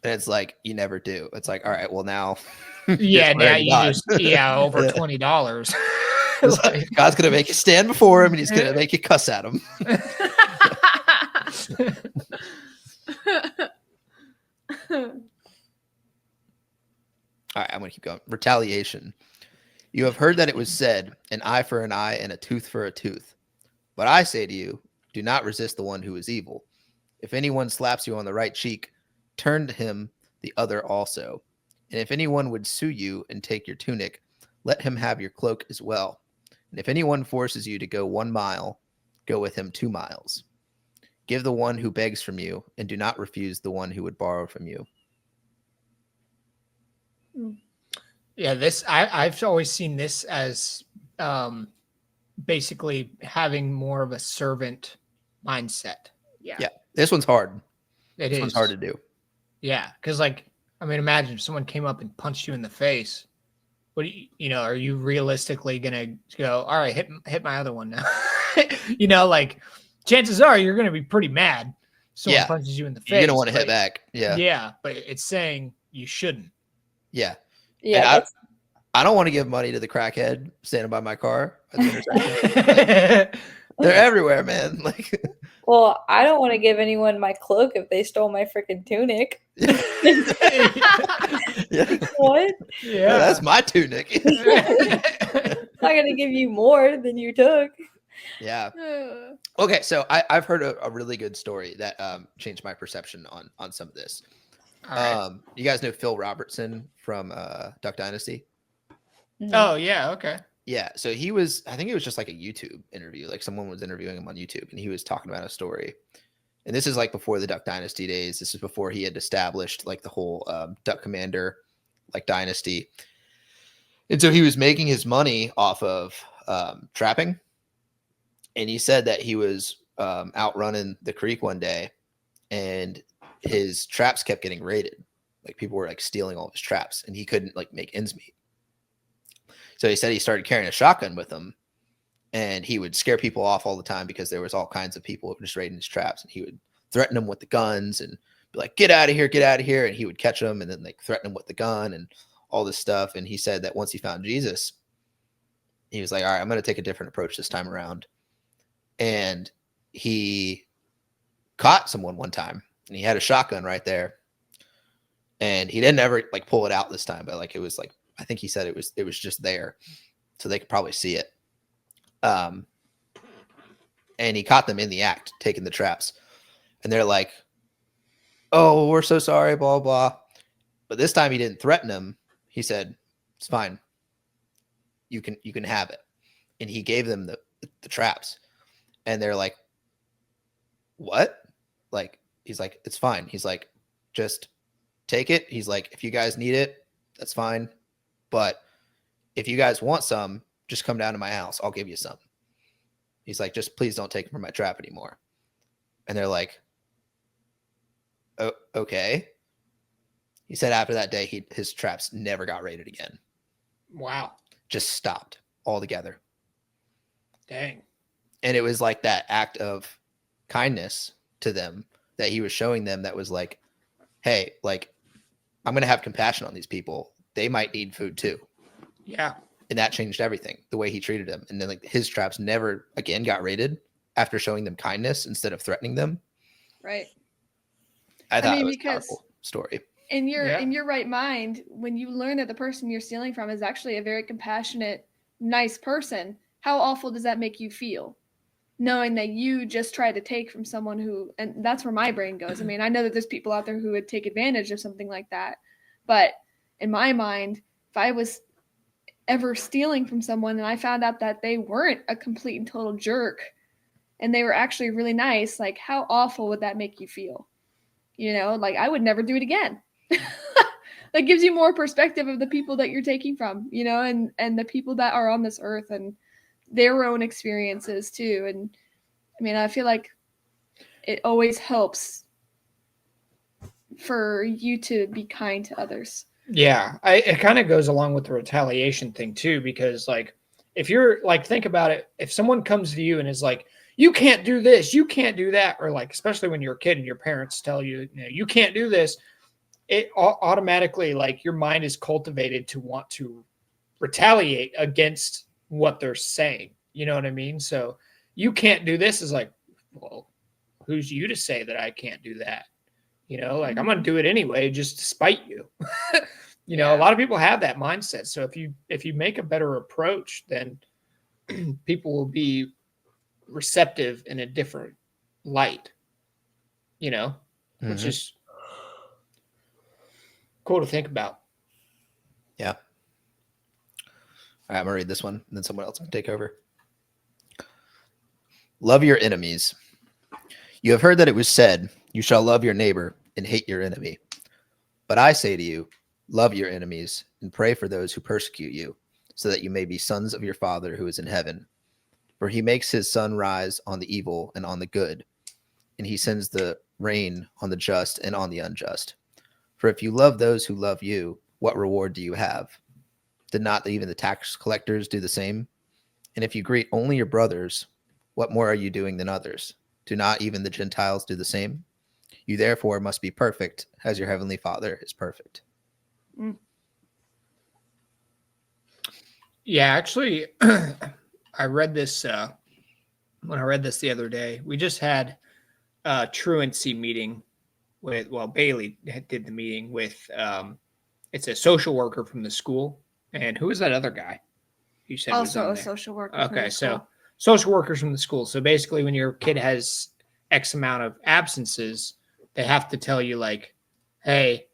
And it's like, you never do. It's like, all right, well now. Yeah, now you just over $20. Like, God's going to make you stand before him, and he's going to make you cuss at him. All right, I'm going to keep going. Retaliation. You have heard that it was said, an eye for an eye and a tooth for a tooth. But I say to you, do not resist the one who is evil. If anyone slaps you on the right cheek, turn to him the other also. And if anyone would sue you and take your tunic, let him have your cloak as well. And if anyone forces you to go 1 mile, go with him 2 miles. Give the one who begs from you, and do not refuse the one who would borrow from you. Yeah, I've always seen this as basically having more of a servant mindset. Yeah. This one's hard. This one's hard to do. Yeah, because like, I mean, imagine if someone came up and punched you in the face. What do you know? Are you realistically gonna go, all right, hit my other one now? You know, like chances are you're gonna be pretty mad. Someone punches you in the face. You're gonna want to hit back. Yeah. Yeah, but it's saying you shouldn't. Yeah. Yeah. I don't want to give money to the crackhead standing by my car at the intersection. They're everywhere, man. Like, well, I don't want to give anyone my cloak if they stole my freaking tunic. Yeah. What? Yeah, that's my tunic. I'm not gonna give you more than you took. Yeah. Okay, so I've heard a really good story that changed my perception on some of this. All right. You guys know Phil Robertson from Duck Dynasty? Oh yeah, okay. Yeah, so I think it was just like a YouTube interview, like someone was interviewing him on YouTube, and he was talking about a story. And this is like before the Duck Dynasty days. This is before he had established like the whole Duck Commander like dynasty. And so he was making his money off of trapping. And he said that he was out running the creek one day, and his traps kept getting raided. Like people were like stealing all of his traps, and he couldn't like make ends meet. So he said he started carrying a shotgun with him, and he would scare people off all the time because there was all kinds of people just raiding his traps, and he would threaten them with the guns and be like, get out of here, and he would catch them and then like threaten them with the gun and all this stuff. And he said that once he found Jesus, he was like, all right, I'm going to take a different approach this time around. And he caught someone one time, and he had a shotgun right there, and he didn't ever like pull it out this time, but like it was like, I think he said it was just there so they could probably see it. And he caught them in the act taking the traps, and they're like, oh, we're so sorry, blah blah. But this time he didn't threaten them. He said, it's fine, you can have it. And he gave them the traps, and they're like, what? Like, he's like, it's fine. He's like, just take it. He's like, if you guys need it, that's fine, but if you guys want some, just come down to my house, I'll give you some. He's like, just please don't take them from my trap anymore. And they're like, oh, okay. He said after that day, his traps never got raided again. Wow. Just stopped altogether. Dang. And it was like that act of kindness to them that he was showing them that was like, hey, like, I'm going to have compassion on these people. They might need food too. Yeah. And that changed everything, the way he treated them. And then like his traps never again got raided after showing them kindness instead of threatening them. Right. I thought it was a powerful story. In your right mind, when you learn that the person you're stealing from is actually a very compassionate, nice person, how awful does that make you feel? Knowing that you just tried to take from someone who, and that's where my brain goes. I mean, I know that there's people out there who would take advantage of something like that. But in my mind, if I was ever stealing from someone and I found out that they weren't a complete and total jerk and they were actually really nice, like how awful would that make you feel? You know, like I would never do it again. That gives you more perspective of the people that you're taking from, you know, and the people that are on this earth and their own experiences too. And I mean, I feel like it always helps for you to be kind to others. Yeah, it kind of goes along with the retaliation thing too, because like if you're like, think about it, if someone comes to you and is like, you can't do this, you can't do that, or like, especially when you're a kid and your parents tell you, you can't do this, it automatically, like your mind is cultivated to want to retaliate against what they're saying. You know what I mean? So you can't do this is like, well, who's you to say that I can't do that? You know, like I'm going to do it anyway, just to spite you. You know, a lot of people have that mindset. So if you make a better approach, then people will be receptive in a different light, you know, which is cool to think about. Yeah. All right, I'm going to read this one, and then someone else can take over. Love your enemies. You have heard that it was said, you shall love your neighbor and hate your enemy. But I say to you, love your enemies and pray for those who persecute you, so that you may be sons of your Father who is in heaven. For he makes his sun rise on the evil and on the good, and he sends the rain on the just and on the unjust. For if you love those who love you, what reward do you have? Did not even the tax collectors do the same? And if you greet only your brothers, what more are you doing than others? Do not even the Gentiles do the same? You therefore must be perfect, as your heavenly Father is perfect. Yeah, actually, I read this when I read this the other day. We just had a truancy meeting with, well, Bailey did the meeting with it's a social worker from the school. And who is that other guy you said was Also on a there? social worker. Okay, so social workers from the school. So basically, when your kid has X amount of absences, they have to tell you like, hey,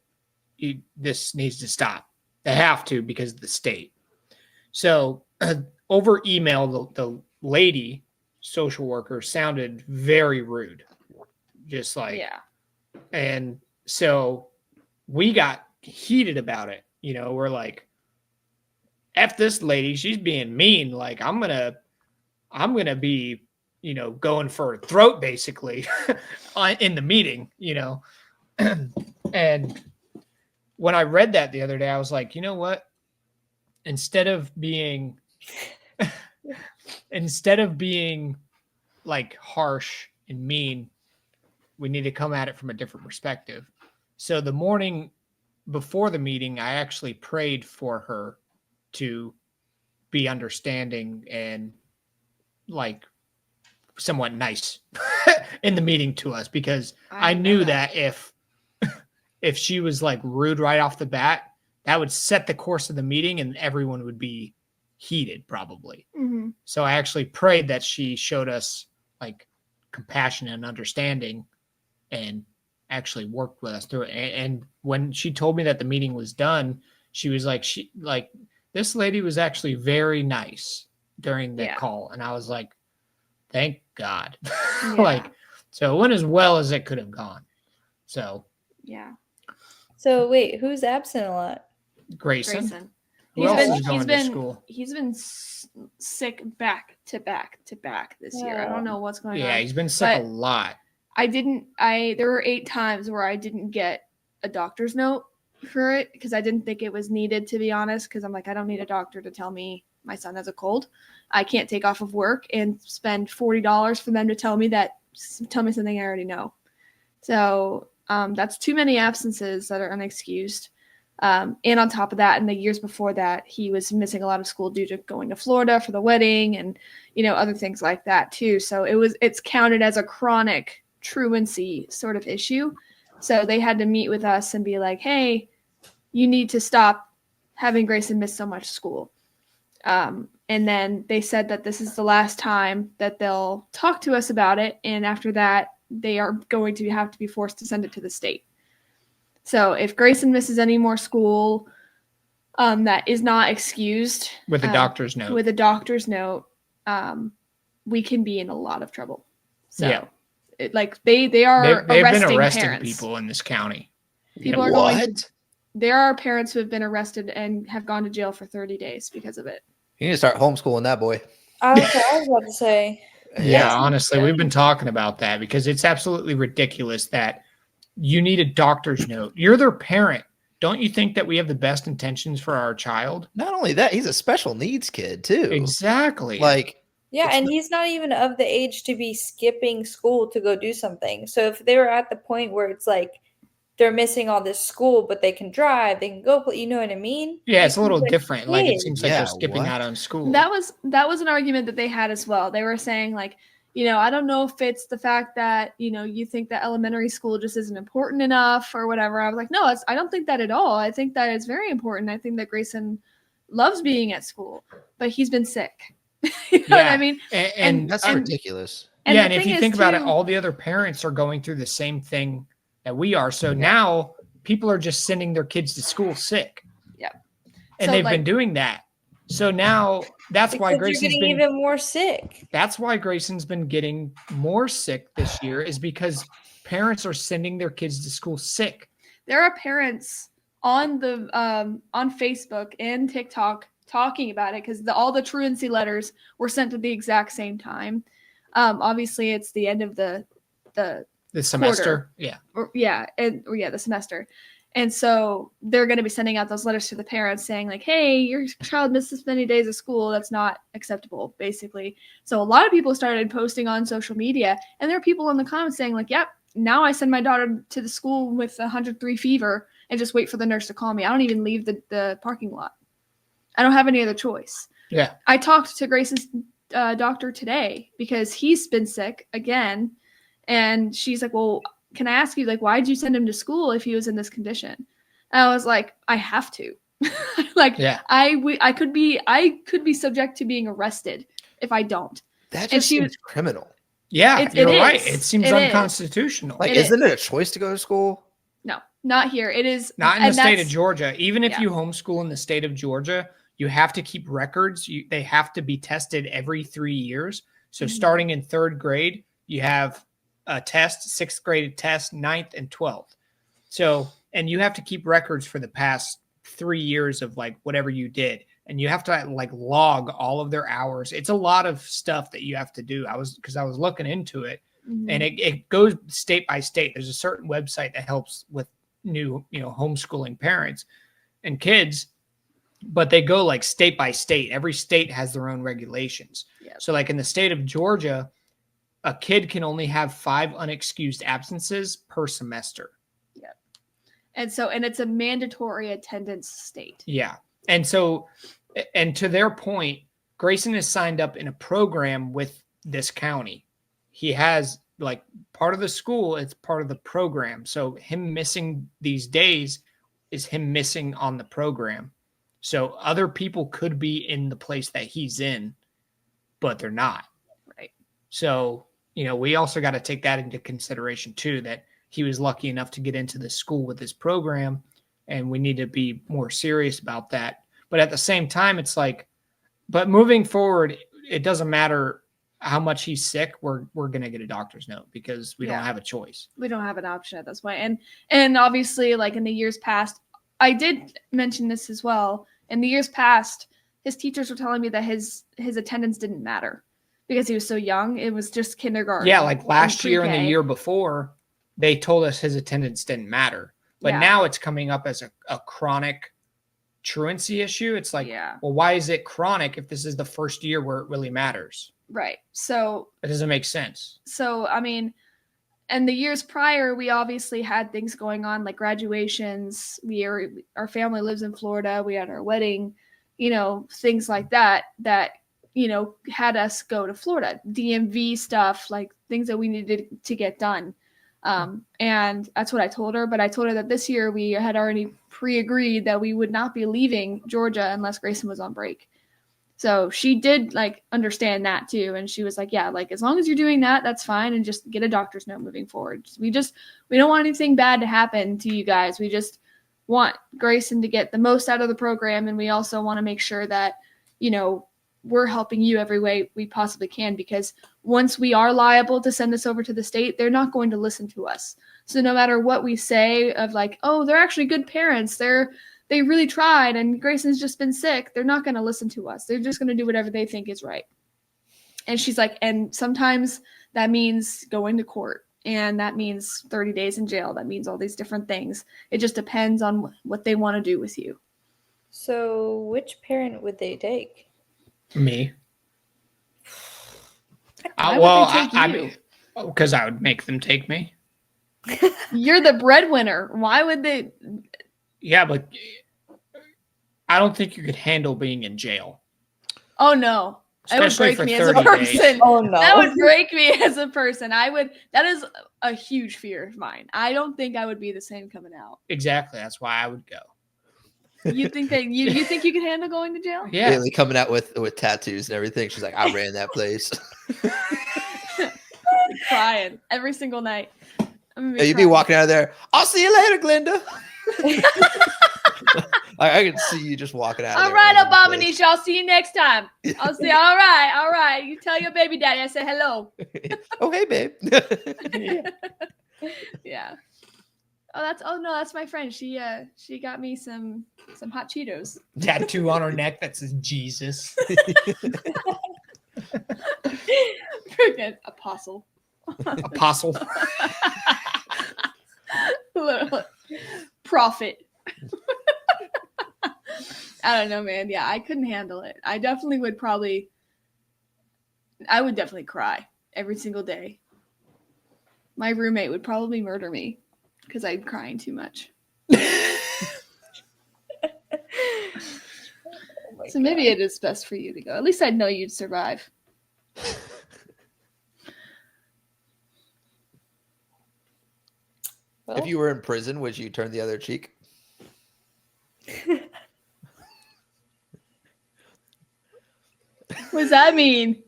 this needs to stop. They have to because of the state. So over email, the lady social worker sounded very rude, just like, yeah. and so we got heated about it. You know, we're like, F this lady, she's being mean. Like, I'm gonna be, you know, going for a throat basically in the meeting, you know. And when I read that the other day, I was like, you know what? Instead of being like harsh and mean, we need to come at it from a different perspective. So the morning before the meeting, I actually prayed for her to be understanding and like somewhat nice in the meeting to us, because I knew that if she was like rude right off the bat, that would set the course of the meeting and everyone would be heated probably. Mm-hmm. So I actually prayed that she showed us like compassion and understanding and actually worked with us through it. And when she told me that the meeting was done, she was like, this lady was actually very nice during the call. And I was like, thank God. Like, so it went as well as it could have gone. So, yeah. So wait, who's absent a lot? Grayson. Who He's else been, is going to school? He's been sick back to back this year. I don't know what's going on. Yeah, he's been sick a lot. There were 8 times where I didn't get a doctor's note for it because I didn't think it was needed, to be honest, because I'm like, I don't need a doctor to tell me my son has a cold. I can't take off of work and spend $40 for them to tell me something I already know. So that's too many absences that are unexcused. And on top of that, in the years before that, he was missing a lot of school due to going to Florida for the wedding and, you know, other things like that too. So it's counted as a chronic truancy sort of issue. So they had to meet with us and be like, hey, you need to stop having Grayson miss so much school. And then they said that this is the last time that they'll talk to us about it. And after that, they are going to have to be forced to send it to the state. So if Grayson misses any more school, that is not excused with a doctor's note. With a doctor's note, we can be in a lot of trouble. So, yeah, they are they've arresting been arresting parents. People in this county. People are going. There are parents who have been arrested and have gone to jail for 30 days because of it. You need to start homeschooling that boy. I was about to say. Yeah, honestly, we've been talking about that because it's absolutely ridiculous that you need a doctor's note. You're their parent. Don't you think that we have the best intentions for our child? Not only that, he's a special needs kid too. Exactly. Like, yeah, and he's not even of the age to be skipping school to go do something. So if they were at the point where it's like they're missing all this school, but they can drive, they can go, you know what I mean? Yeah, it's a little different. Like it seems like they're skipping out on school. That was an argument that they had as well. They were saying like, you know, I don't know if it's the fact that, you know, you think that elementary school just isn't important enough or whatever. I was like, no, I don't think that at all. I think that it's very important. I think that Grayson loves being at school, but he's been sick. You know what I mean? And that's ridiculous. And if you think about it, all the other parents are going through the same thing that we are. So now people are just sending their kids to school sick. Yeah. And they've been doing that. So now that's why Grayson's been even more sick. That's why Grayson's been getting more sick this year, is because parents are sending their kids to school sick. There are parents on the on Facebook and TikTok talking about it because all the truancy letters were sent at the exact same time. Obviously, it's the end of the semester. Quarter. The semester. And so they're going to be sending out those letters to the parents saying like, hey, your child missed this many days of school. That's not acceptable, basically. So a lot of people started posting on social media, and there are people in the comments saying like, yep, now I send my daughter to the school with 103 fever and just wait for the nurse to call me. I don't even leave the parking lot. I don't have any other choice. Yeah. I talked to Grayson's doctor today because he's been sick again. And she's like, well, can I ask you, like, why did you send him to school if he was in this condition? And I was like, I have to. Like, Yeah. I could be subject to being arrested if I don't. That And just she seems criminal. Yeah, It you're right. is. It seems It is. unconstitutional. Like, It isn't is. it a choice to go to school? No, not here. It is Not in the and state of that's- Georgia. Even if yeah. you homeschool in the state of Georgia, you have to keep records. They have to be tested every 3 years. So Mhm. starting in 3rd grade, you have a test, 6th grade test, 9th and 12th. So, and you have to keep records for the past 3 years of like whatever you did. And you have to like log all of their hours. It's a lot of stuff that you have to do. I was looking into it, and Mhm. it goes state by state. There's a certain website that helps with new, homeschooling parents and kids, but they go like state by state. Every state has their own regulations. Yep. So like in the state of Georgia, a kid can only have 5 unexcused absences per semester. Yep. And it's a mandatory attendance state. Yeah. And so, and to their point, Grayson is signed up in a program with this county. He has like part of the school, it's part of the program. So him missing these days is him missing on the program. So other people could be in the place that he's in, but they're not. Right. So, we also got to take that into consideration too, that he was lucky enough to get into this school with this program, and we need to be more serious about that. But at the same time, it's like, but moving forward, it doesn't matter how much he's sick. We're going to get a doctor's note because we don't have a choice. We don't have an option at this point. And obviously, like in the years past, I did mention this as well. In the years past, his teachers were telling me that his attendance didn't matter because he was so young. It was just kindergarten. Yeah, like last year and the pre-K. year before, they told us his attendance didn't matter. But now it's coming up as a chronic truancy issue. It's like, well, why is it chronic if this is the first year where it really matters? Right. So it doesn't make sense. So, I mean, and the years prior, we obviously had things going on like graduations. Our family lives in Florida. We had our wedding, things like that, had us go to Florida, DMV stuff, like things that we needed to get done. And that's what I told her. But I told her that this year we had already pre-agreed that we would not be leaving Georgia unless Grayson was on break. So she did like understand that too. And she was like, yeah, like as long as you're doing that, that's fine. And just get a doctor's note moving forward. We don't want anything bad to happen to you guys. We just want Grayson to get the most out of the program. And we also want to make sure that, we're helping you every way we possibly can, because once we are liable to send this over to the state, they're not going to listen to us. So no matter what we say of like, oh, they're actually good parents, they really tried and Grayson's just been sick, they're not going to listen to us. They're just going to do whatever they think is right. And she's like, and sometimes that means going to court, and that means 30 days in jail. That means all these different things. It just depends on what they want to do with you. So which parent would they take? Me. Why would they take you? Because I would make them take me. You're the breadwinner. Why would they? Yeah, but I don't think you could handle being in jail. Oh no. Especially that would break me for as a 30 person. days. Oh no. That would break me as a person. That is a huge fear of mine. I don't think I would be the same coming out. Exactly. That's why I would go. You think that you think you could handle going to jail? Yeah. Really coming out with tattoos and everything. She's like, I ran that place. Crying every single night. You'd be walking out of there. I'll see you later, Glenda. I can see you just walking out. All right, Abomination. I'll see you next time. I'll see. All right. You tell your baby daddy I said hello. Oh, hey, babe. Yeah. That's my friend. She got me some hot Cheetos. Tattoo on her neck that says Jesus. Freaking apostle. Apostle. Prophet. I don't know, man. Yeah, I couldn't handle it. I would definitely cry every single day. My roommate would probably murder me because I'm crying too much. So maybe it is best for you to go. At least I'd know you'd survive. If you were in prison, would you turn the other cheek? What does that mean?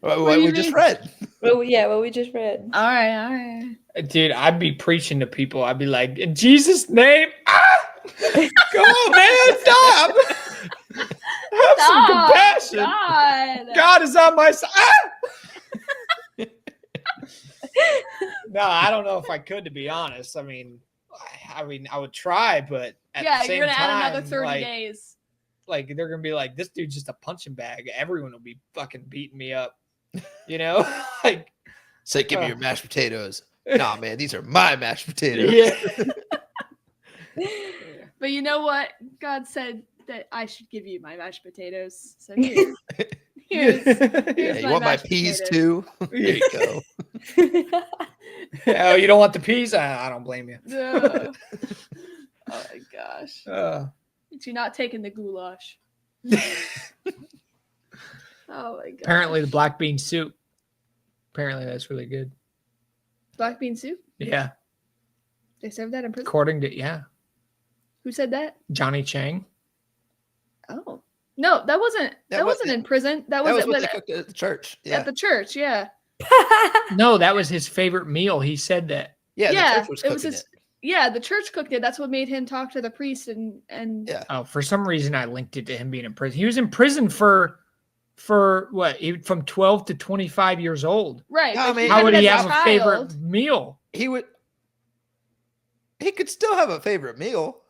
What do you we just mean? read. Well, yeah, what we just read. All right. Dude, I'd be preaching to people. I'd be like, in Jesus' name, come on, man, stop. Have some compassion. God is on my side. No, I don't know if I could, to be honest. I mean, I would try, but at the same you're gonna time, add another 30 days. Like they're gonna be like, this dude's just a punching bag. Everyone will be fucking beating me up, you know? Like, say, give me your mashed potatoes. Nah, man, these are my mashed potatoes. Yeah. But you know what? God said that I should give you my mashed potatoes. So here's Yeah, you my want my mashed peas potatoes. too? There you go. Oh, you don't want the peas? I don't blame you. No. Oh my gosh. You're not taking the goulash. Oh my god. Apparently, the black bean soup. Apparently, that's really good. Black bean soup? Yeah. They serve that in prison? According to, Who said that? Johnny Chang. Oh. No, that wasn't in prison. That was what they cooked at the church. Yeah. At the church, yeah. No, that was his favorite meal. He said that. Yeah, Yeah, the church was it was cooking his- it. Yeah, the church cooked it. That's what made him talk to the priest and Yeah. Oh, for some reason, I linked it to him being in prison. He was in prison for what? From 12 to 25 years old. Right. No, but man, How would did he it as have a favorite meal? He could still have a favorite meal.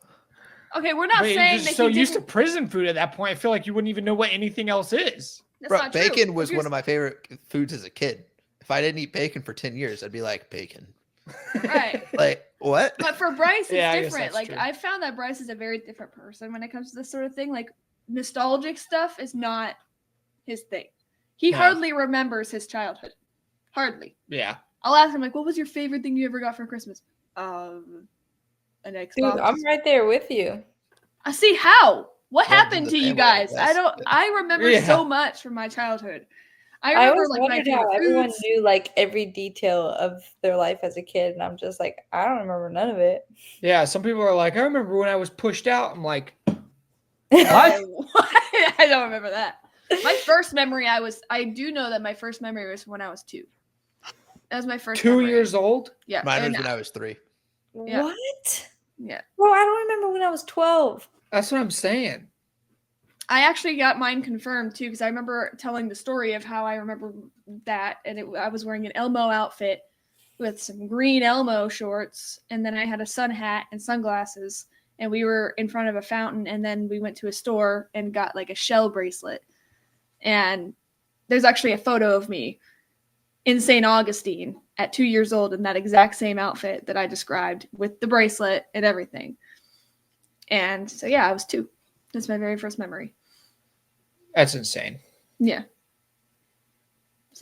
Okay, we're not But saying you're that just so he used to didn't. prison food at that point. I feel like you wouldn't even know what anything else is. That's Bro, not true. bacon If was you're- one of my favorite foods as a kid. If I didn't eat bacon for 10 years, I'd be like, bacon. Right. Like, what? But for Bryce, it's Yeah, I guess different. that's Like true. I found that Bryce is a very different person when it comes to this sort of thing. Like nostalgic stuff is not his thing. He No. hardly remembers his childhood. Hardly. Yeah. I'll ask him like, "What was your favorite thing you ever got for Christmas?" An Xbox. Dude, I'm right there with you. I see how. What Runs in happened the to you family, I guys? guess. I remember Yeah. so much from my childhood. I I remember always like my wondered how favorite everyone foods. knew like every detail of their life as a kid, and I'm just like, I don't remember none of it. Yeah. Some people are like, I remember when I was pushed out. I'm like, I don't remember that. My first memory, I do know that my first memory was when I was 2. That was my first 2 memory. years old. Yeah. Mine was and- when I was 3. Yeah. What? Yeah. Well, I don't remember when I was 12. That's what I'm saying. I actually got mine confirmed too because I remember telling the story of how I remember that, and I was wearing an Elmo outfit with some green Elmo shorts, and then I had a sun hat and sunglasses, and we were in front of a fountain, and then we went to a store and got like a shell bracelet, and there's actually a photo of me in St. Augustine at 2 years old in that exact same outfit that I described with the bracelet and everything. And so yeah, I was 2. That's my very first memory. That's insane. Yeah.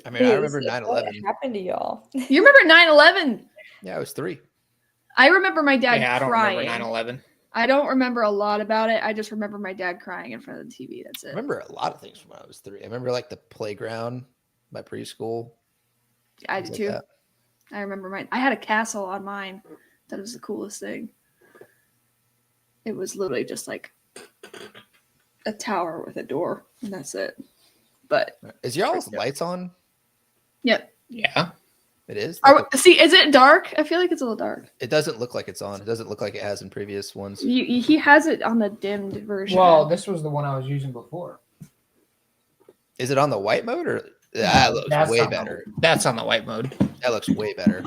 I mean, I Dude, remember it's like, 9/11. What happened to y'all? You remember 9/11? Yeah, I was 3. I remember my dad Yeah, I don't crying. remember 9/11. I don't remember a lot about it. I just remember my dad crying in front of the TV. That's I it. remember a lot of things from when I was 3. I remember like the playground, my preschool. I things do like too. that. I remember mine. I had a castle on mine. That was the coolest thing. It was literally just like a tower with a door, and that's it. But Is y'all's lights on? yep. Yeah. It is. See, is it dark? I feel like it's a little dark. It doesn't look like it's on. It doesn't look like it has in previous ones. He has it on the dimmed version. Well, this was the one I was using before. Is it on the white mode or that looks That's way on the- better? That's on the white mode. That looks way better.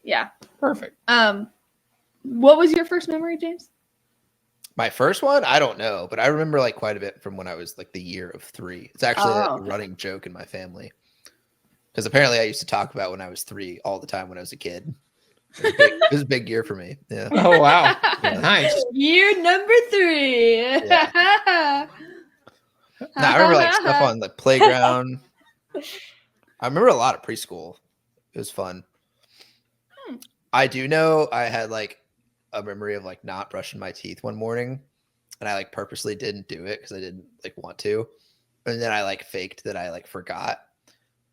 yeah. Perfect. What was your first memory, James? My first one, I don't know, but I remember like quite a bit from when I was like the year of 3. It's actually Oh, a running joke in my family. Because apparently I used to talk about when I was 3 all the time when I was a kid. It was a big year for me. Yeah. Oh wow. Yeah. Nice. Year number 3. No, I remember like stuff on the playground. I remember a lot of preschool. It was fun. I do know I had like a memory of like not brushing my teeth one morning, and I like purposely didn't do it because I didn't like want to, and then I like faked that I like forgot.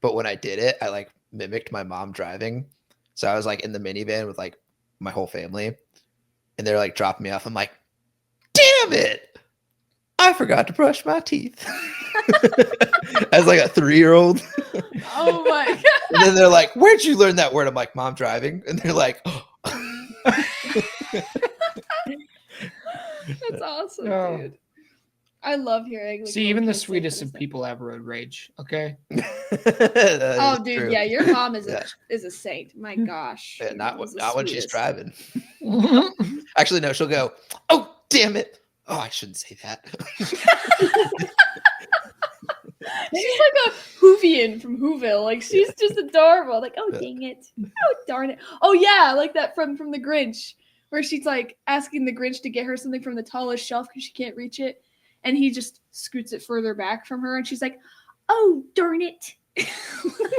But when I did it, I like mimicked my mom driving. So I was like in the minivan with like my whole family, and they're like dropping me off. I'm like, damn it! I forgot to brush my teeth. As like a 3-year-old. Oh my god. And then they're like, where'd you learn that word? I'm like, Mom, driving. And they're like, oh. That's awesome, Oh. dude. I love hearing. Like, See, little even the kids say sweetest funny of stuff. people have road rage. Okay. Oh, dude, True. yeah, your mom is Yeah. is a saint. My gosh. Yeah, Your not mom's the when she's sweetest. driving. Actually, no, she'll go, oh, damn it. Oh, I shouldn't say that. She's like a Hoovian from Whoville. Like she's just adorable. Like, oh dang it. Oh darn it. Oh yeah, like that from the Grinch, where she's like asking the Grinch to get her something from the tallest shelf because she can't reach it. And he just scoots it further back from her, and she's like, oh darn it.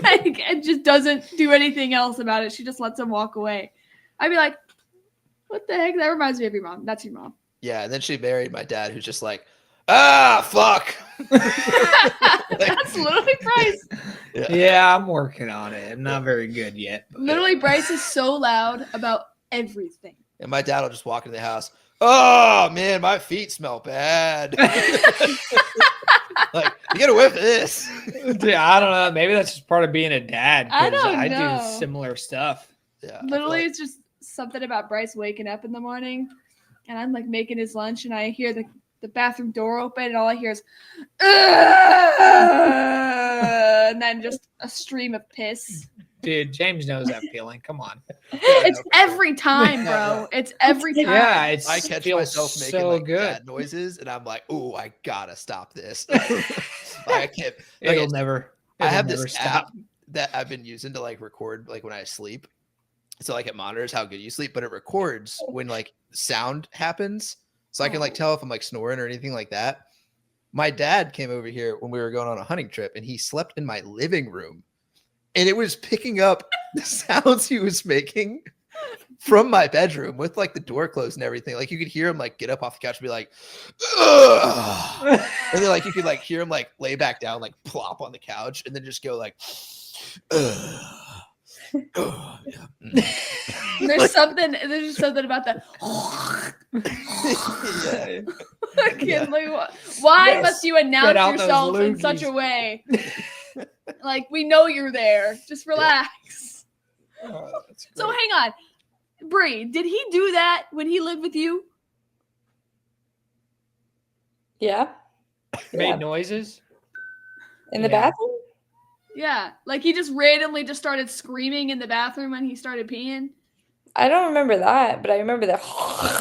Like, and just doesn't do anything else about it. She just lets him walk away. I'd be like, what the heck? That reminds me of your mom. That's your mom. Yeah, and then she married my dad, who's just like, ah, fuck. That's literally Bryce. Yeah, I'm working on it. I'm not very good yet. But Literally, Bryce is so loud about everything. And my dad will just walk into the house. Oh man, my feet smell bad. Like, you get away with this. Dude, I don't know. Maybe that's just part of being a dad. I 'cause don't I know. do similar stuff. Yeah. I feel Literally, like- it's just something about Bryce waking up in the morning, and I'm like making his lunch, and I hear the bathroom door open, and all I hear is, and then just a stream of piss. Dude, James knows that feeling. Come on. It's every time, bro. It's every time. Yeah, it's I catch feels myself making so like good. bad noises, and I'm like, "Oh, I gotta stop this." I can't. It'll Like, never. I it'll have never this app that I've been using to like record like when I sleep. So like it monitors how good you sleep, but it records when like sound happens, so I can like tell if I'm like snoring or anything like that. My dad came over here when we were going on a hunting trip, and he slept in my living room, and it was picking up the sounds he was making from my bedroom with like the door closed and everything. Like you could hear him like get up off the couch and be like, ugh. And then like you could like hear him like lay back down, like plop on the couch, and then just go like, ugh. Oh, yeah. There's something about that. Yeah. Fucking, like, why Yes. must you announce out those yourself in such a loogies. way? Like, we know you're there. Just relax. Oh, that's So great. hang on. Bree, did he do that when he lived with you? Yeah. Made Yeah. noises. In the Yeah. bathroom? Yeah. Like he just randomly just started screaming in the bathroom when he started peeing? I don't remember that, but I remember that.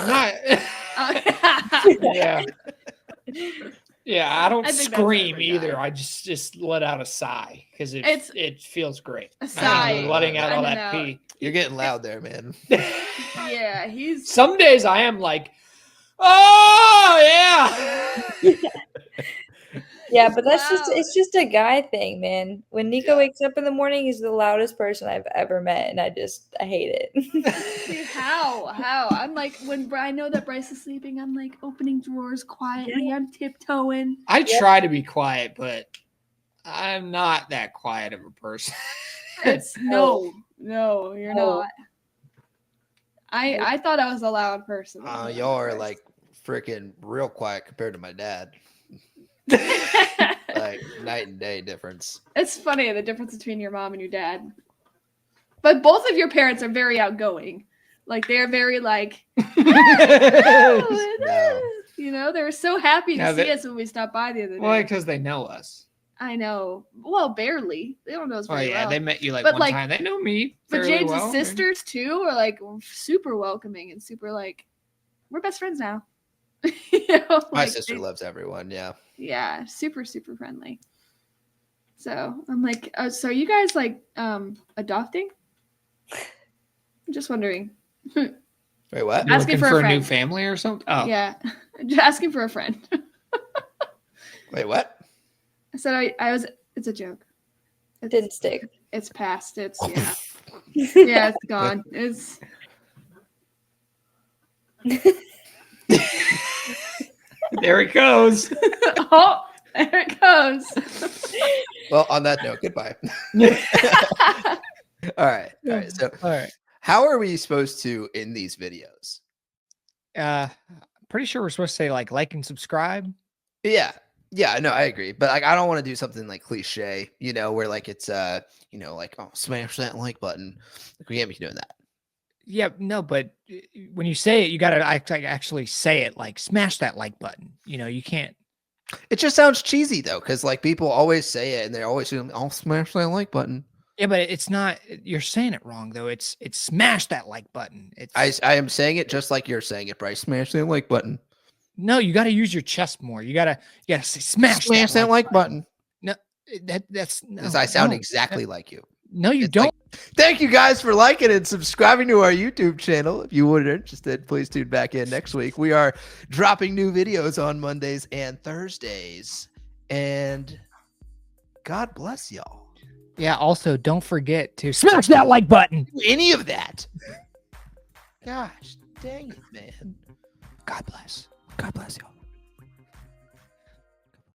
Not. Yeah. Yeah, I don't I think that's scream every either. guy. I just let out a sigh because It's- it feels great. A sigh. Letting out I all don't that know. pee. You're getting loud there, man. Yeah, he's Some days I am like, oh yeah. Yeah, but that's just Wow. it's just a guy thing, man. When Nico Yeah. wakes up in the morning, he's the loudest person I've ever met, and I hate it. Dude, how? I'm like, when I know that Bryce is sleeping, I'm like opening drawers quietly. I'm tiptoeing. I try to be quiet, but I'm not that quiet of a person. It's no, you're No. not. I thought I was a loud person. Y'all are like freaking real quiet compared to my dad. Like night and day difference. It's funny the difference between your mom and your dad. But both of your parents are very outgoing. Like they're very like, oh, No. you know, they were so happy to Yeah, see they- us when we stopped by the other day. Well, because they know us. I know. Well, barely. They don't know us Oh very yeah, well. they met you like But, one like- time. They know me. But fairly James' well. sisters too are like super welcoming and super like, we're best friends now. You know, My like, sister they- loves everyone. Yeah. Yeah, super friendly. So I'm like, so are you guys like adopting? I'm just wondering. Wait, what? You asking looking for a for a friend. new family or something? Oh, Yeah, just asking for a friend. Wait, what? I said I was. It's a joke. It's, Didn't stick. It's past. It's yeah. Yeah, it's gone. It's there it goes. oh, there it goes. Well, on that note, goodbye. All right. All right. So, All right. how are we supposed to end these videos? Pretty sure we're supposed to say like and subscribe. Yeah. Yeah, no, I agree. But like I don't want to do something like cliche, where like it's like, oh, smash that like button. Like we can't be doing that. Yeah, no, but when you say it, you got to actually say it, like smash that like button. You can't. It just sounds cheesy though, because like people always say it and they're always saying, I'll smash that like button. Yeah, but it's not. You're saying it wrong though. It's smash that like button. I am saying it just like you're saying it, Bryce. Smash that like button. No, you got to use your chest more. You gotta say smash that like button. No, that's no. Because I sound exactly like you. No, you It's don't. Thank you guys for liking and subscribing to our YouTube channel. If you were interested, please tune back in next week. We are dropping new videos on Mondays and Thursdays. And God bless y'all. Yeah, also don't forget to smash that like button. Any of that. Gosh, dang it, man. God bless. God bless y'all.